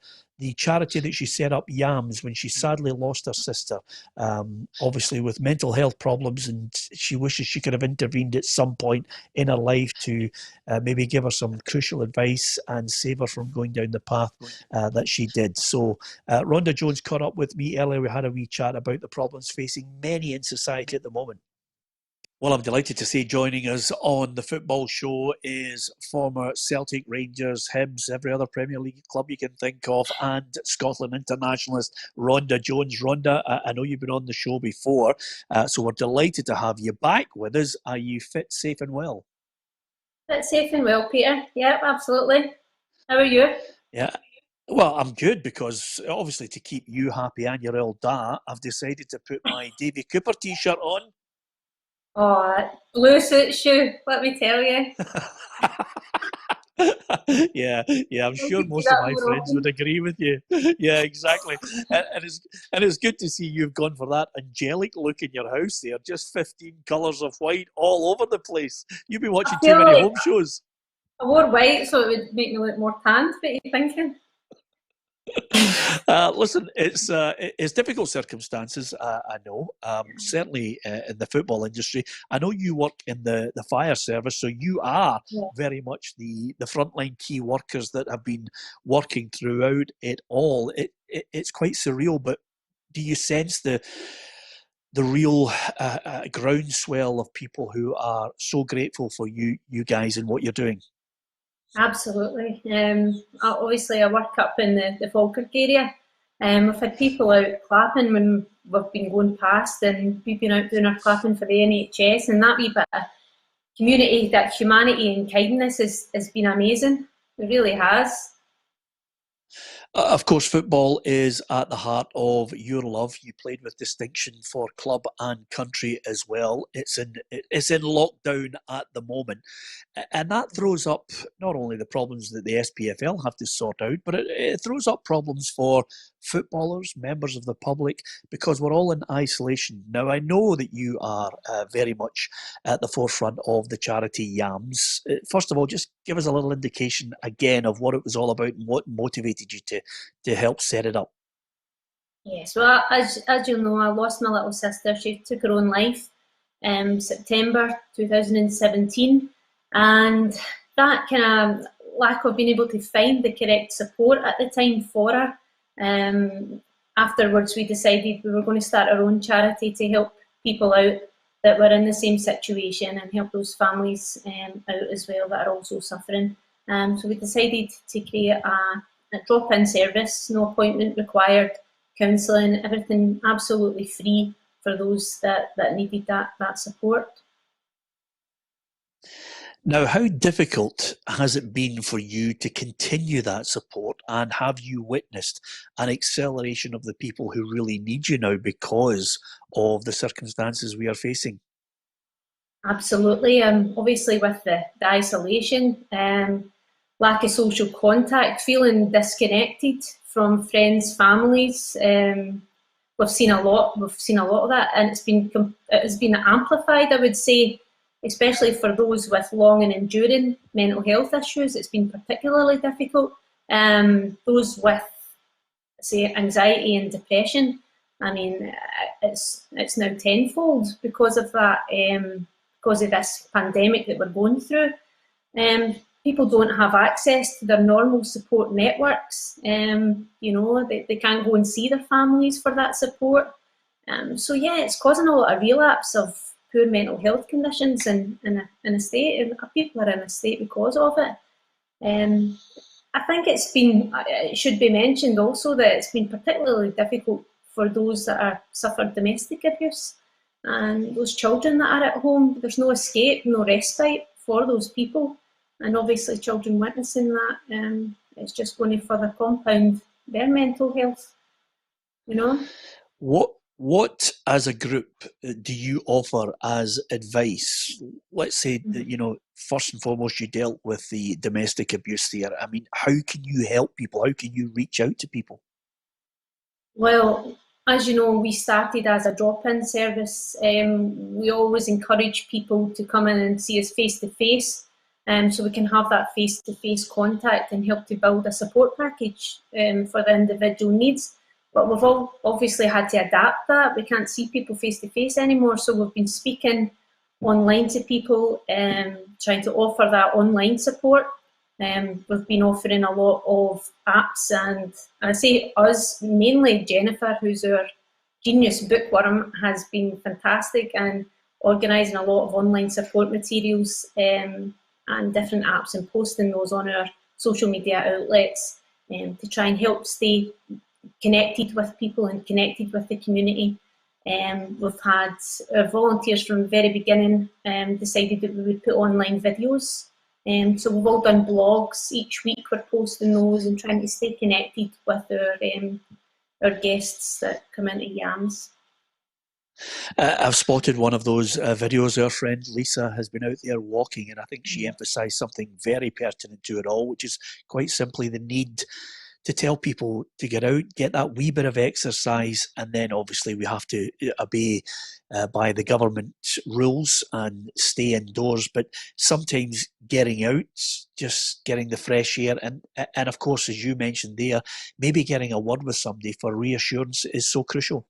charity that she set up, Yams, when she sadly lost her sister, obviously with mental health problems, and she wishes she could have intervened at some point in her life to maybe give her some crucial advice and save her from going down the path that she did. So Rhonda Jones caught up with me earlier. We had a wee chat about the problems facing many in society at the moment. Well, I'm delighted to say joining us on the football show is former Celtic, Rangers, Hibs, every other Premier League club you can think of, and Scotland internationalist Rhonda Jones. Rhonda, I know you've been on the show before, so we're delighted to have you back with us. Are you fit, safe and well? Fit, safe and well, Peter. Yep, absolutely. How are you? Yeah. Well, I'm good because obviously to keep you happy and your old dad, I've decided to put my Davy Cooper t-shirt on. Oh, blue suits you, let me tell you. yeah, I'm sure most of my friends would agree with you. Yeah, exactly. And it's good to see you've gone for that angelic look in your house there. Just 15 colours of white all over the place. You've been watching too many home shows. I wore white so it would make me look more tanned. What are you thinking? Listen, it's difficult circumstances, I know, certainly in the football industry. I know you work in the fire service, so you are very much the frontline key workers that have been working throughout it all. It's quite surreal, but do you sense the real groundswell of people who are so grateful for you guys and what you're doing? Absolutely. Obviously, I work up in the Falkirk area. We've had people out clapping when we've been going past, and we've been out doing our clapping for the NHS, and that wee bit of community, that humanity and kindness has been amazing. It really has. Of course, football is at the heart of your love. You played with distinction for club and country as well. It's in lockdown at the moment. And that throws up not only the problems that the SPFL have to sort out, but it throws up problems for footballers, members of the public, because we're all in isolation. Now, I know that you are very much at the forefront of the charity Yams. First of all, just give us a little indication again of what it was all about and what motivated you to help set it up. Yes, well, as you'll know, I lost my little sister. She took her own life in September 2017. And that kind of lack of being able to find the correct support at the time for her. Afterwards, we decided we were going to start our own charity to help people out that were in the same situation and help those families out as well that are also suffering. So we decided to create a drop-in service, no appointment required, counselling, everything absolutely free for those that needed that support. Now, how difficult has it been for you to continue that support, and have you witnessed an acceleration of the people who really need you now because of the circumstances we are facing? Absolutely. Obviously, with the isolation, lack of social contact, feeling disconnected from friends, families. We've seen a lot. We've seen a lot of that, and it has been amplified, I would say, especially for those with long and enduring mental health issues. It's been particularly difficult. Those with, say, anxiety and depression. I mean, it's now tenfold because of that. Because of this pandemic that we're going through. People don't have access to their normal support networks. They can't go and see their families for that support. So yeah, it's causing a lot of relapse of poor mental health conditions in a state, and people are in a state because of it. I think it should be mentioned also that it's been particularly difficult for those that are suffered domestic abuse. And those children that are at home, there's no escape, no respite for those people. And obviously children witnessing that, it's just going to further compound their mental health, What as a group do you offer as advice? Let's say that, first and foremost, you dealt with the domestic abuse there. I mean, how can you help people? How can you reach out to people? Well, as you know, we started as a drop-in service. We always encourage people to come in and see us face-to-face, so we can have that face-to-face contact and help to build a support package for the individual needs. But we've all obviously had to adapt that. We can't see people face-to-face anymore, so we've been speaking online to people, trying to offer that online support. We've been offering a lot of apps, and I say us, mainly Jennifer, who's our genius bookworm, has been fantastic and organising a lot of online support materials and different apps and posting those on our social media outlets to try and help stay connected with people and connected with the community. We've had our volunteers from the very beginning decided that we would put online videos. So we've all done blogs. Each week we're posting those and trying to stay connected with our guests that come into YAMS. I've spotted one of those videos. Our friend Lisa has been out there walking, and I think she emphasised something very pertinent to it all, which is quite simply the need to tell people to get out, get that wee bit of exercise, and then obviously we have to obey by the government rules and stay indoors. But sometimes getting out, just getting the fresh air, and of course, as you mentioned there, maybe getting a word with somebody for reassurance is so crucial.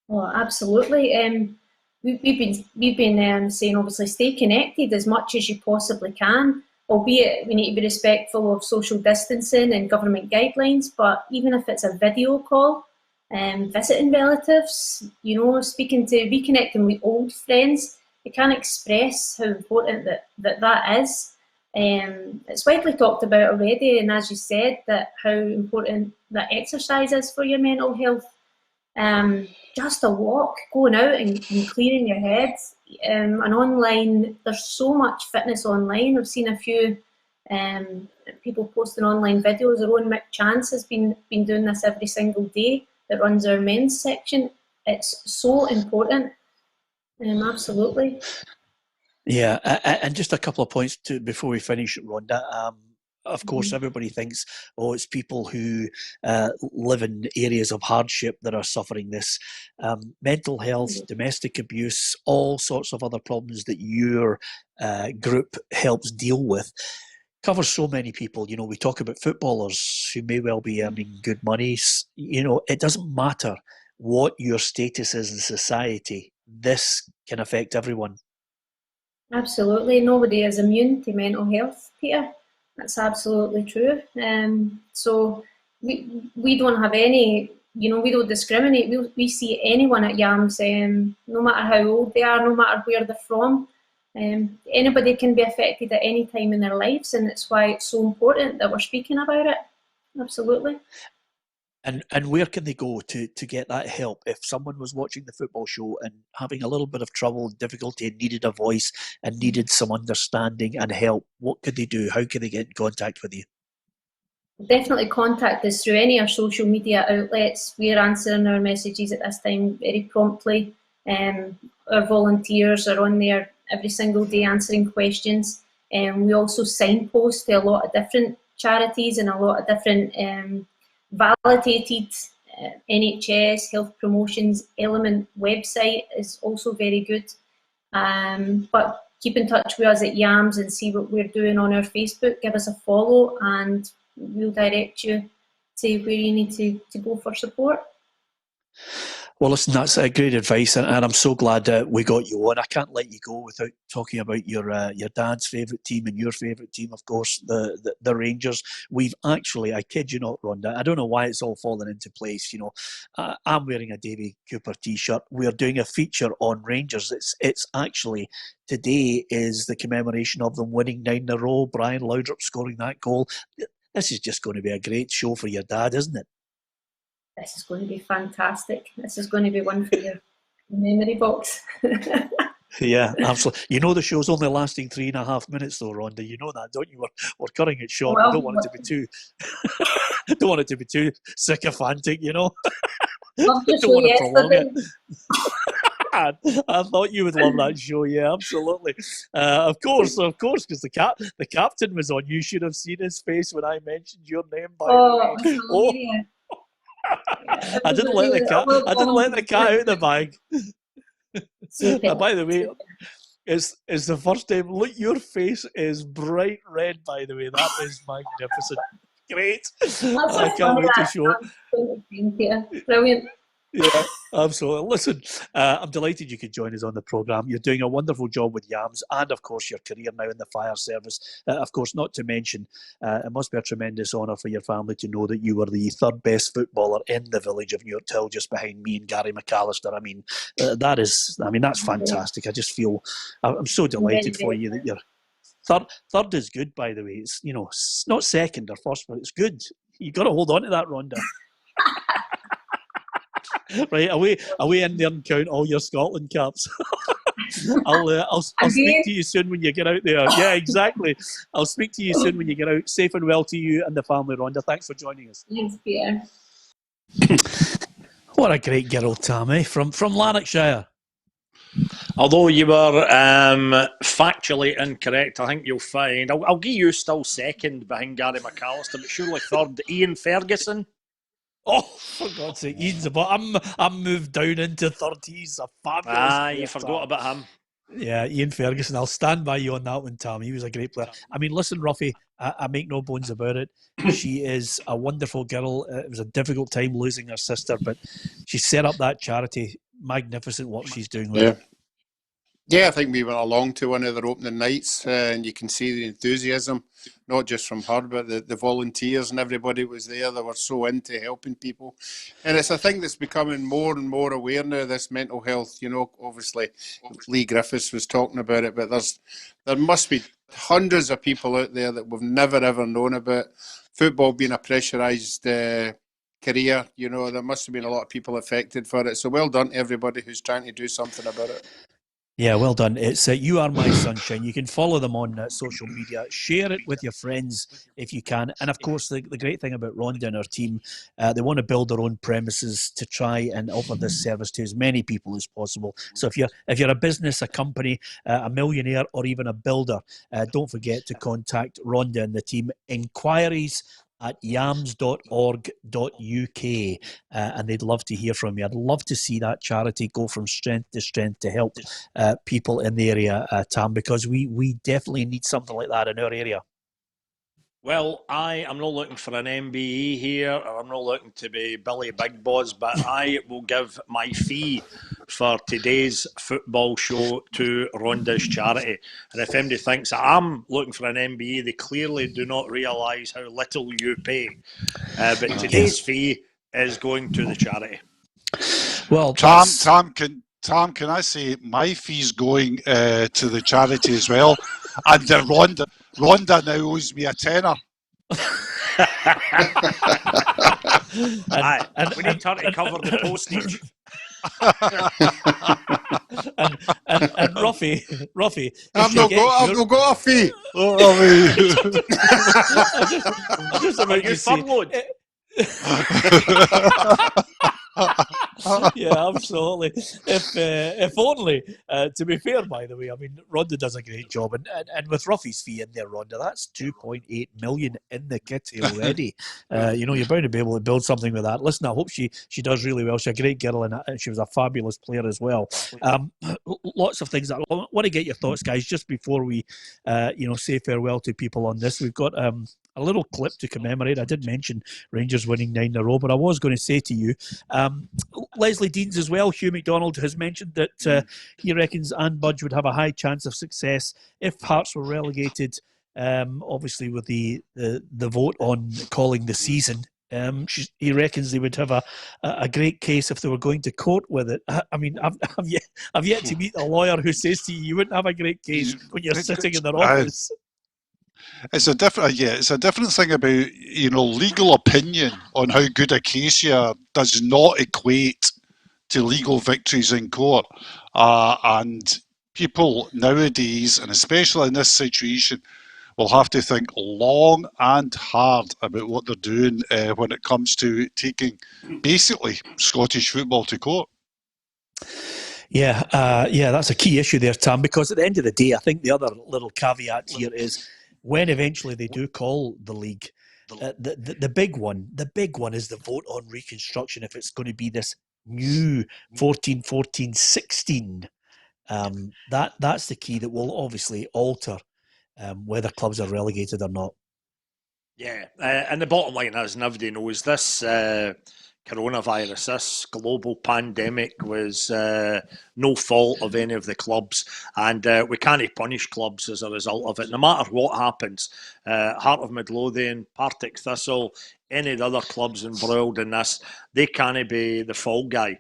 Oh, absolutely. We've been saying, obviously, stay connected as much as you possibly can, albeit we need to be respectful of social distancing and government guidelines. But even if it's a video call, visiting relatives, reconnecting with old friends, you can't express how important that is. It's widely talked about already, and as you said, that how important that exercise is for your mental health. Just a walk, going out and clearing your head. And online, there's so much fitness online. I've seen a few people posting online videos. Our own Mick Chance has been doing this every single day, that runs our men's section. It's so important. Absolutely. Yeah, and just a couple of points before we finish, Rhonda. Of course, everybody thinks, it's people who live in areas of hardship that are suffering this. Mental health, domestic abuse, all sorts of other problems that your group helps deal with covers so many people. We talk about footballers who may well be earning good money. It doesn't matter what your status is in society. This can affect everyone. Absolutely. Nobody is immune to mental health, Peter. That's absolutely true. So we don't have any, we don't discriminate. We see anyone at YAMS, no matter how old they are, no matter where they're from. Anybody can be affected at any time in their lives, and that's why it's so important that we're speaking about it. Absolutely. And where can they go to get that help? If someone was watching the football show and having a little bit of trouble and difficulty and needed a voice and needed some understanding and help, what could they do? How can they get in contact with you? Definitely contact us through any of our social media outlets. We're answering our messages at this time very promptly. Our volunteers are on there every single day answering questions. We also signpost to a lot of different charities and a lot of different validated NHS, health promotions element website is also very good. But keep in touch with us at YAMS and see what we're doing on our Facebook. Give us a follow and we'll direct you to where you need to go for support. Well, listen, that's great advice, and I'm so glad that we got you on. I can't let you go without talking about your dad's favourite team and your favourite team, of course, the Rangers. We've actually, I kid you not, Rhonda, I don't know why it's all fallen into place. You know, I'm wearing a Davy Cooper T-shirt. We're doing a feature on Rangers. It's actually, today is the commemoration of them winning 9 in a row, Brian Laudrup scoring that goal. This is just going to be a great show for your dad, isn't it? This is going to be fantastic. This is going to be one for your memory box. Yeah, absolutely. You know the show's only lasting 3.5 minutes, though, Rhonda. You know that, don't you? We're cutting it short. Well, We don't want it to be too. Don't want it to be too sycophantic, you know. Love the Don't show want to prolong yesterday. it. I thought you would love that show. Yeah, absolutely. Of course, because the captain was on. You should have seen his face when I mentioned your name. By the way. Oh. Yeah. I didn't let the cat out of the bag. By the way, it's the first time. Look, your face is bright red. By the way, that is magnificent. Great. I can't wait to show it. Brilliant. Yeah, absolutely. Listen, I'm delighted you could join us on the programme. You're doing a wonderful job with YAMS and, of course, your career now in the fire service. Of course, not to mention, it must be a tremendous honour for your family to know that you were the third best footballer in the village of Newark Hill, just behind me and Gary McAllister. I mean, that's fantastic. I just feel, I'm so delighted for you that you're third is good, by the way. It's, you know, it's not second or first, but it's good. You've got to hold on to that, Rhonda. Right, away in there and count all your Scotland caps. I'll speak to you soon when you get out there. Yeah, exactly. I'll speak to you soon when you get out. Safe and well to you and the family, Rhonda. Thanks for joining us. Thanks, Peter. What a great girl, Tammy, from Lanarkshire. Although you were factually incorrect, I think you'll find. I'll give you still second behind Gary McAllister, but surely third, Ian Ferguson. Oh, for God's sake, Ian's a bottom. I'm moved down into third. He's a fabulous you forgot about him. Yeah, Ian Ferguson. I'll stand by you on that one, Tom. He was a great player. I mean, listen, Roughie, I make no bones about it. She is a wonderful girl. It was a difficult time losing her sister, but she set up that charity. Magnificent what she's doing with it. Yeah, I think we went along to one of their opening nights, and you can see the enthusiasm, not just from her, but the volunteers and everybody was there. They were so into helping people. And it's a thing that's becoming more and more aware now, this mental health. You know, obviously, Lee Griffiths was talking about it, but there must be hundreds of people out there that we've never, ever known about. Football being a pressurised career, you know, there must have been a lot of people affected for it. So well done to everybody who's trying to do something about it. Yeah, well done. It's You Are My Sunshine. You can follow them on social media. Share it with your friends if you can. And, of course, the great thing about Rhonda and her team, they want to build their own premises to try and offer this service to as many people as possible. So if you're a business, a company, a millionaire, or even a builder, don't forget to contact Rhonda and the team. Inquiries at yams.org.uk, and they'd love to hear from you. I'd love to see that charity go from strength to help people in the area, Tam, because we definitely need something like that in our area. Well, I am not looking for an MBE here, or I'm not looking to be Billy Big Boss, but I will give my fee for today's football show to Rhonda's charity. And if anybody thinks that I'm looking for an MBE, they clearly do not realise how little you pay. But today's fee is going to the charity. Well, Tam, can I say my fee's going to the charity as well? And Rhonda now owes me a tenner. Aye, we need her to cover the postage. and Roughie, I've not got a fee. I'm just about to say, furloughed? yeah, absolutely. If only. To be fair, by the way, I mean Rhonda does a great job, and with Roughie's fee in there, Rhonda, that's 2.8 million in the kitty already. You're bound to be able to build something with that. Listen, I hope she does really well. She's a great girl, and she was a fabulous player as well. Lots of things that I want to get your thoughts, guys, just before we, say farewell to people on this. We've got a little clip to commemorate. I did mention Rangers winning 9 in a row, but I was going to say to you, Leslie Deans as well. Hugh MacDonald has mentioned that he reckons Anne Budge would have a high chance of success if Hearts were relegated. Obviously, with the vote on calling the season, he reckons they would have a great case if they were going to court with it. I mean, I've yet to meet a lawyer who says to you wouldn't have a great case when you're sitting in their office. It's a different thing about legal opinion on how good a case you are does not equate to legal victories in court, and people nowadays, and especially in this situation, will have to think long and hard about what they're doing when it comes to taking basically Scottish football to court. Yeah, that's a key issue there, Tam, because at the end of the day, I think the other little caveat here is when eventually they do call the league, the big one is the vote on reconstruction. If it's going to be this new 14-14-16, that's the key that will obviously alter whether clubs are relegated or not. Yeah, and the bottom line is, and everybody knows this, coronavirus, this global pandemic was no fault of any of the clubs, and we can't punish clubs as a result of it. No matter what happens, Heart of Midlothian, Partick Thistle, any of the other clubs embroiled in this, they can't be the fall guy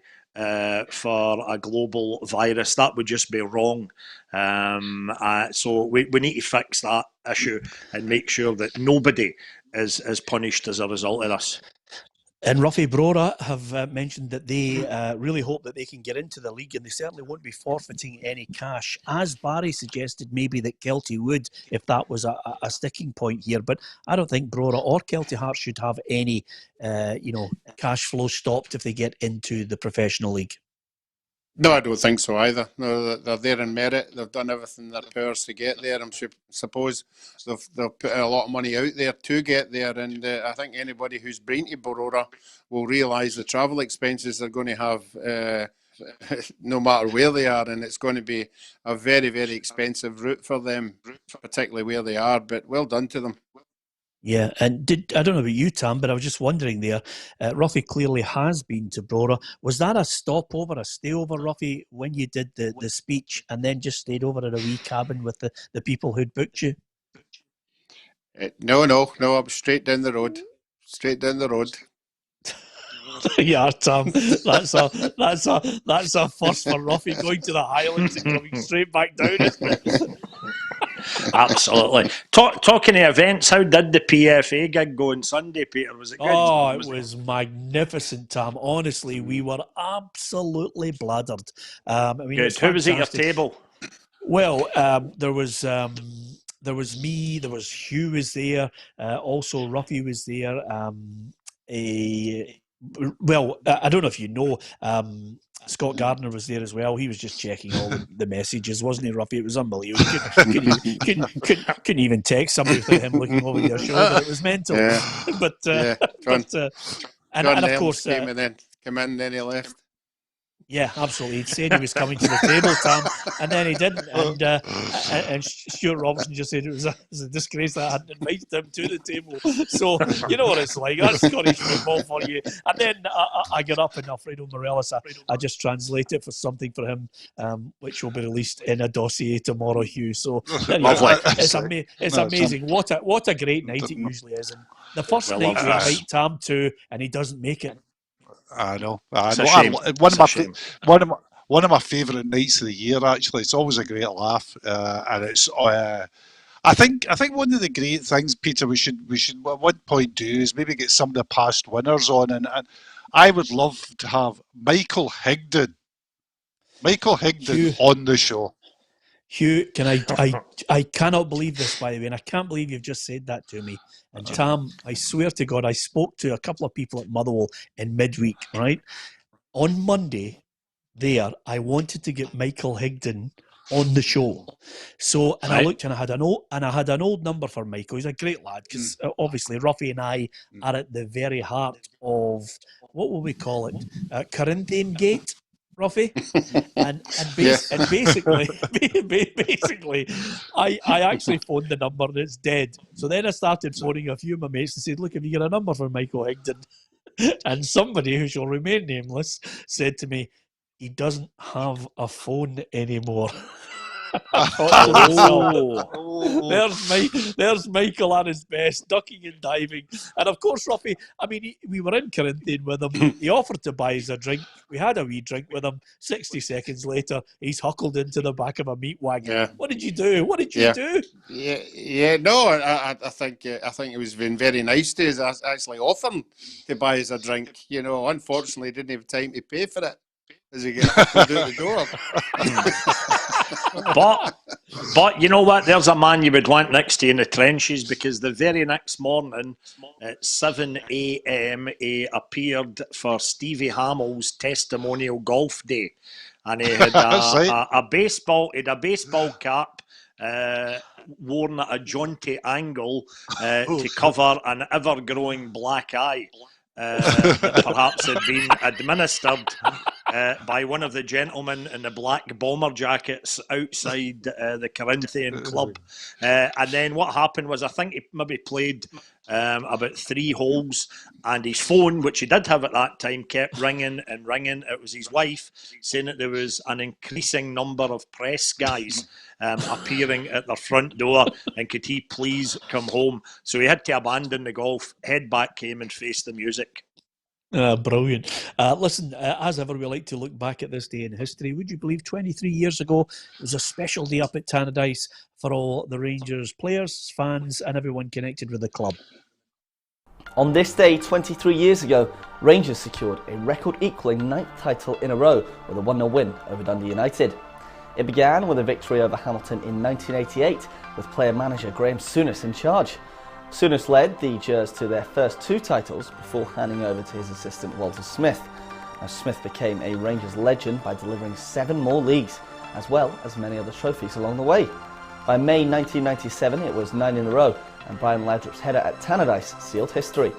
for a global virus. That would just be wrong. So we need to fix that issue and make sure that nobody is punished as a result of this. And Roughie Brora have mentioned that they really hope that they can get into the league, and they certainly won't be forfeiting any cash, as Barry suggested maybe that Kelty would if that was a sticking point here. But I don't think Brora or Kelty Hearts should have any cash flow stopped if they get into the professional league. No, I don't think so either. No, they're there in merit. They've done everything in their powers to get there. Suppose they've put a lot of money out there to get there, and I think anybody who's been to Barora will realise the travel expenses they're going to have no matter where they are, and it's going to be a very, very expensive route for them, particularly where they are, but well done to them. Yeah, and I don't know about you, Tam, but I was just wondering there, Roughie clearly has been to Brora. Was that a stopover, a stayover, Roughie, when you did the speech and then just stayed over at a wee cabin with the people who'd booked you? No, I was straight down the road. Yeah, Tam, that's a first for Roughie, going to the Highlands and coming straight back down, isn't it? Absolutely. Talking of events, how did the PFA gig go on Sunday, Peter? Was it good? Oh, it was magnificent, Tam. Honestly, we were absolutely bladdered. Good. Who was at your table? Well, there was me, there was Hugh was there, also Roughie was there. I don't know if you know, Scott Gardner was there as well. He was just checking all the messages, wasn't he, Roughie? It was unbelievable. Couldn't even text somebody without him looking over your shoulder. It was mental. Yeah. And of course, came in, and then he left. Yeah, absolutely. He'd said he was coming to the table, Tam, and then he didn't. And Stuart Robinson just said it was a disgrace that I hadn't invited him to the table. So, you know what it's like. That's Scottish football for you. And then I got up and Alfredo Morelos, I just translated for something for him, which will be released in a dossier tomorrow, Hugh. So, it's amazing. What a great night it usually is. And the first night we invite Tam to, and he doesn't make it. I know. One of my favourite nights of the year. Actually, it's always a great laugh, and it's. I I think one of the great things, Peter, we should at one point do is maybe get some of the past winners on, and I would love to have Michael Higdon Hugh, on the show. Hugh, I cannot believe this, by the way, and I can't believe you've just said that to me. And Tam, I swear to God, I spoke to a couple of people at Motherwell in midweek, right? On Monday, I wanted to get Michael Higdon on the show. So, and I looked and I had an old number for Michael. He's a great lad because obviously Roughie and I are at the very heart of, what will we call it? Corinthian Gate, Roughie? And basically, I actually phoned the number and it's dead. So then I started phoning a few of my mates and said, look, have you got a number for Michael Higdon? And somebody who shall remain nameless said to me, he doesn't have a phone anymore. There's Michael at his best, ducking and diving. And of course, Roughie, I mean, we were in Corinthian with him. He offered to buy us a drink. We had a wee drink with him. 60 seconds later, he's huckled into the back of a meat wagon. Yeah. What did you do? Do? Yeah. No, I think it was been very nice to us actually offering to buy us a drink. You know, unfortunately, didn't have time to pay for it as he gets out the door. But you know what? There's a man you would want next to you in the trenches, because the very next morning at 7 a.m. he appeared for Stevie Hamill's testimonial golf day, and he had a baseball cap worn at a jaunty angle to cover an ever-growing black eye. That perhaps had been administered by one of the gentlemen in the black bomber jackets outside the Corinthian club. And then what happened was, I think he maybe played about 3 holes, and his phone, which he did have at that time, kept ringing and ringing. It was his wife saying that there was an increasing number of press guys appearing at their front door, and could he please come home? So he had to abandon the golf, head back home and face the music. Brilliant. Listen, as ever, we like to look back at this day in history. Would you believe 23 years ago, it was a special day up at Tannadice for all the Rangers players, fans and everyone connected with the club. On this day, 23 years ago, Rangers secured a record-equalling 9th title in a row with a 1-0 win over Dundee United. It began with a victory over Hamilton in 1988, with player-manager Graham Souness in charge. Souness led the Gers to their first 2 titles before handing over to his assistant Walter Smith. Now, Smith became a Rangers legend by delivering 7 more leagues, as well as many other trophies along the way. By May 1997, it was 9 in a row, and Brian Laudrup's header at Tannadice sealed history.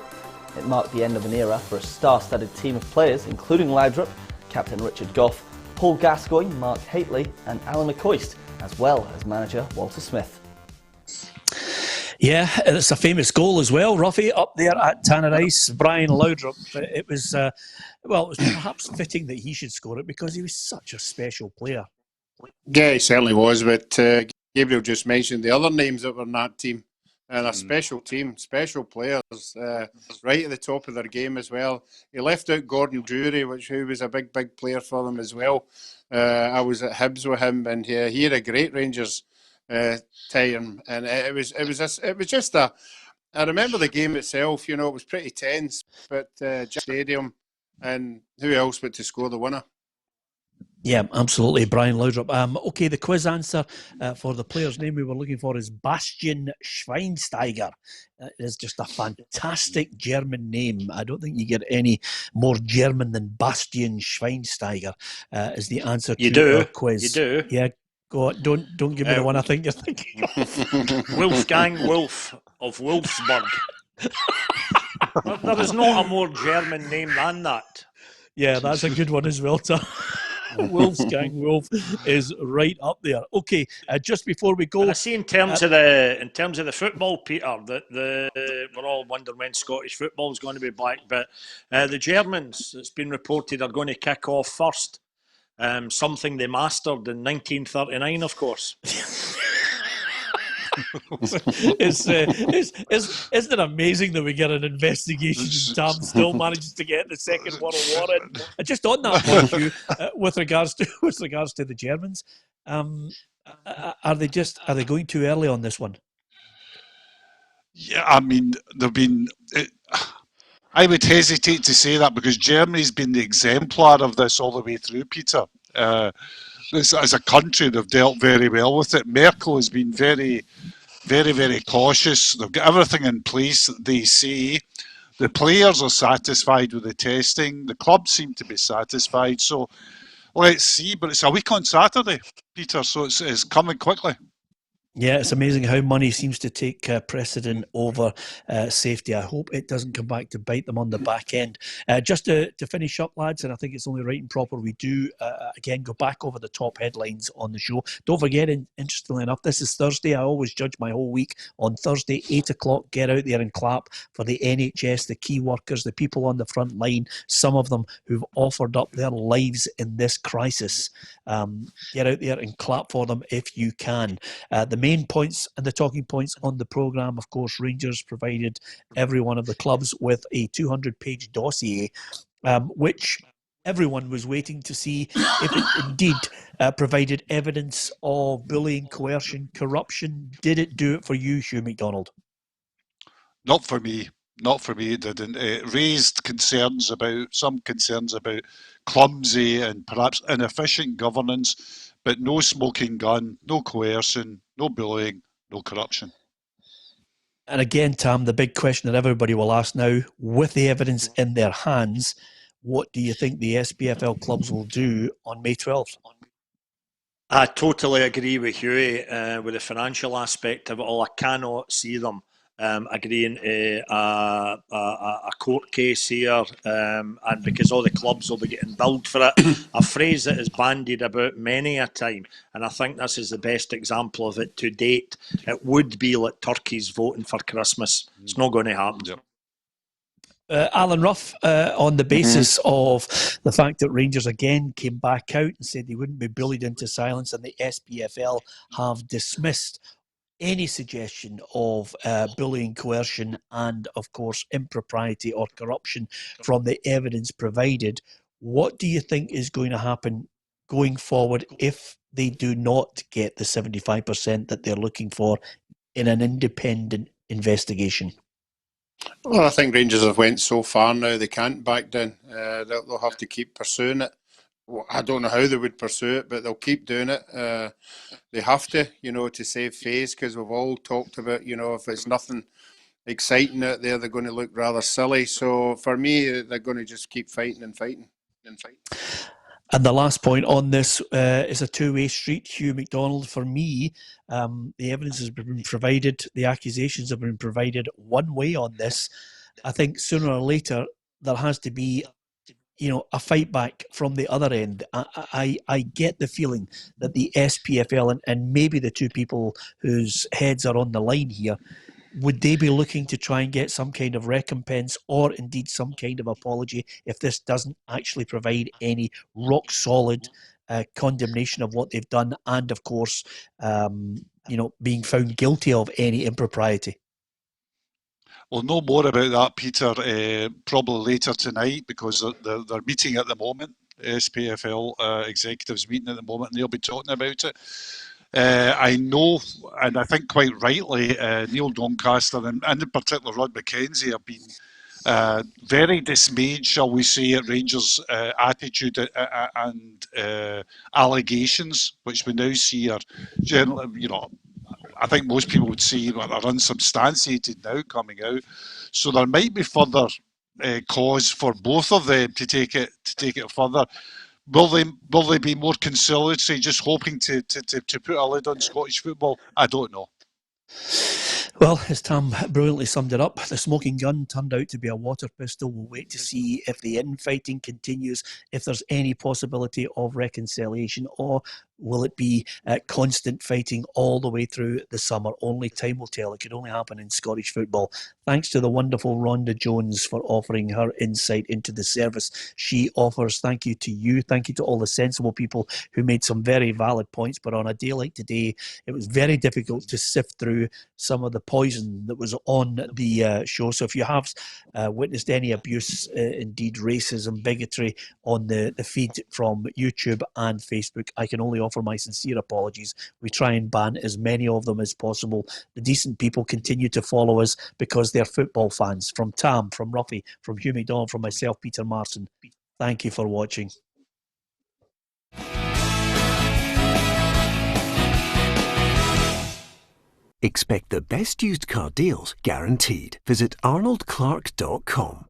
It marked the end of an era for a star-studded team of players, including Laudrup, captain Richard Gough, Paul Gascoigne, Mark Haitley and Alan McCoist, as well as manager Walter Smith. Yeah, it's a famous goal as well, Roughie, up there at Tannadice. Brian Laudrup, it was perhaps fitting that he should score it because he was such a special player. Yeah, he certainly was, but Gabriel just mentioned the other names that were in that team. And a special team, special players, right at the top of their game as well. He left out Gordon Drury, who was a big player for them as well. I was at Hibs with him, and he had a great Rangers time, and it was just a. I remember the game itself. You know, it was pretty tense, but stadium, and who else but to score the winner? Yeah, absolutely, Brian Laudrup. Okay, the quiz answer for the player's name we were looking for is Bastian Schweinsteiger. It is just a fantastic German name. I don't think you get any more German than Bastian Schweinsteiger is the answer to our quiz. You do. Yeah, go on. Don't give me the one I think you're thinking of. Wolfgang Wolf of Wolfsburg. There is not a more German name than that. Yeah, that's a good one as well, Tom. Wolfgang Wolf is right up there. Okay, just before we go, and I see in terms of the football, Peter, that we're all wondering when Scottish football is going to be back, but the Germans, it's been reported, are going to kick off first. Something they mastered in 1939, of course. Isn't it amazing that we get an investigation and Tam still manages to get the Second World War in? Just on that point, Hugh, with regards to the Germans, are they going too early on this one? Yeah, I mean, there've been. I would hesitate to say that because Germany's been the exemplar of this all the way through, Peter. As a country, they've dealt very well with it. Merkel has been very, very, very cautious. They've got everything in place that they say. The players are satisfied with the testing. The clubs seem to be satisfied. So let's see. But it's a week on Saturday, Peter, so it's coming quickly. Yeah, it's amazing how money seems to take precedent over safety. I hope it doesn't come back to bite them on the back end. Just to finish up, lads, and I think it's only right and proper we do, again, go back over the top headlines on the show. Don't forget, interestingly enough, this is Thursday. I always judge my whole week on Thursday, 8 o'clock. Get out there and clap for the NHS, the key workers, the people on the front line, some of them who've offered up their lives in this crisis. Get out there and clap for them if you can. The main points and the talking points on the programme, of course, Rangers provided every one of the clubs with a 200-page dossier, which everyone was waiting to see if it indeed provided evidence of bullying, coercion, corruption. Did it do it for you, Hugh MacDonald? Not for me. Not for me. It didn't. It raised some concerns about clumsy and perhaps inefficient governance, but no smoking gun, no coercion, no bullying, no corruption. And again, Tam, the big question that everybody will ask now, with the evidence in their hands, what do you think the SPFL clubs will do on May 12th? I totally agree with Hughie with the financial aspect of it all. I cannot see them agreeing a court case here, and because all the clubs will be getting billed for it. A phrase that is bandied about many a time, and I think this is the best example of it to date. It would be like turkeys voting for Christmas. It's not going to happen. Yep. Alan Rough, on the basis of the fact that Rangers again came back out and said they wouldn't be bullied into silence, and the SPFL have dismissed any suggestion of bullying, coercion, and, of course, impropriety or corruption from the evidence provided. What do you think is going to happen going forward if they do not get the 75% that they're looking for in an independent investigation? Well, I think Rangers have went so far now they can't back down. They'll have to keep pursuing it. Well, I don't know how they would pursue it, but they'll keep doing it. They have to, to save face, because we've all talked about, if there's nothing exciting out there, they're going to look rather silly. So for me, they're going to just keep fighting and fighting and fighting. And the last point on this is a two-way street. Hugh MacDonald, for me, the evidence has been provided, the accusations have been provided one way on this. I think sooner or later there has to be, a fight back from the other end. I get the feeling that the SPFL and maybe the two people whose heads are on the line here, would they be looking to try and get some kind of recompense or indeed some kind of apology if this doesn't actually provide any rock solid condemnation of what they've done and, of course, being found guilty of any impropriety? We'll know more about that, Peter, probably later tonight, because they're meeting at the moment. SPFL executives meeting at the moment, and they'll be talking about it. I know, and I think quite rightly, Neil Doncaster and in particular Rod McKenzie have been very dismayed, shall we say, at Rangers' attitude and allegations, which we now see are generally, I think most people would say are unsubstantiated now coming out. So there might be further cause for both of them to take it further. Will they be more conciliatory, just hoping to put a lid on Scottish football? I don't know. Well, as Tam brilliantly summed it up, the smoking gun turned out to be a water pistol. We'll wait to see if the infighting continues, if there's any possibility of reconciliation, or will it be constant fighting all the way through the summer? Only time will tell. It could only happen in Scottish football. Thanks to the wonderful Rhonda Jones for offering her insight into the service she offers. Thank you to you. Thank you to all the sensible people who made some very valid points. But on a day like today, it was very difficult to sift through some of the poison that was on the show. So if you have witnessed any abuse, indeed racism, bigotry on the feed from YouTube and Facebook, I can only offer my sincere apologies. We try and ban as many of them as possible. The decent people continue to follow us because they're football fans. From Tam, from Roughie, from Hugh MacDonald, from myself, Peter Marson. Thank you for watching. Expect the best used car deals guaranteed. Visit arnoldclark.com.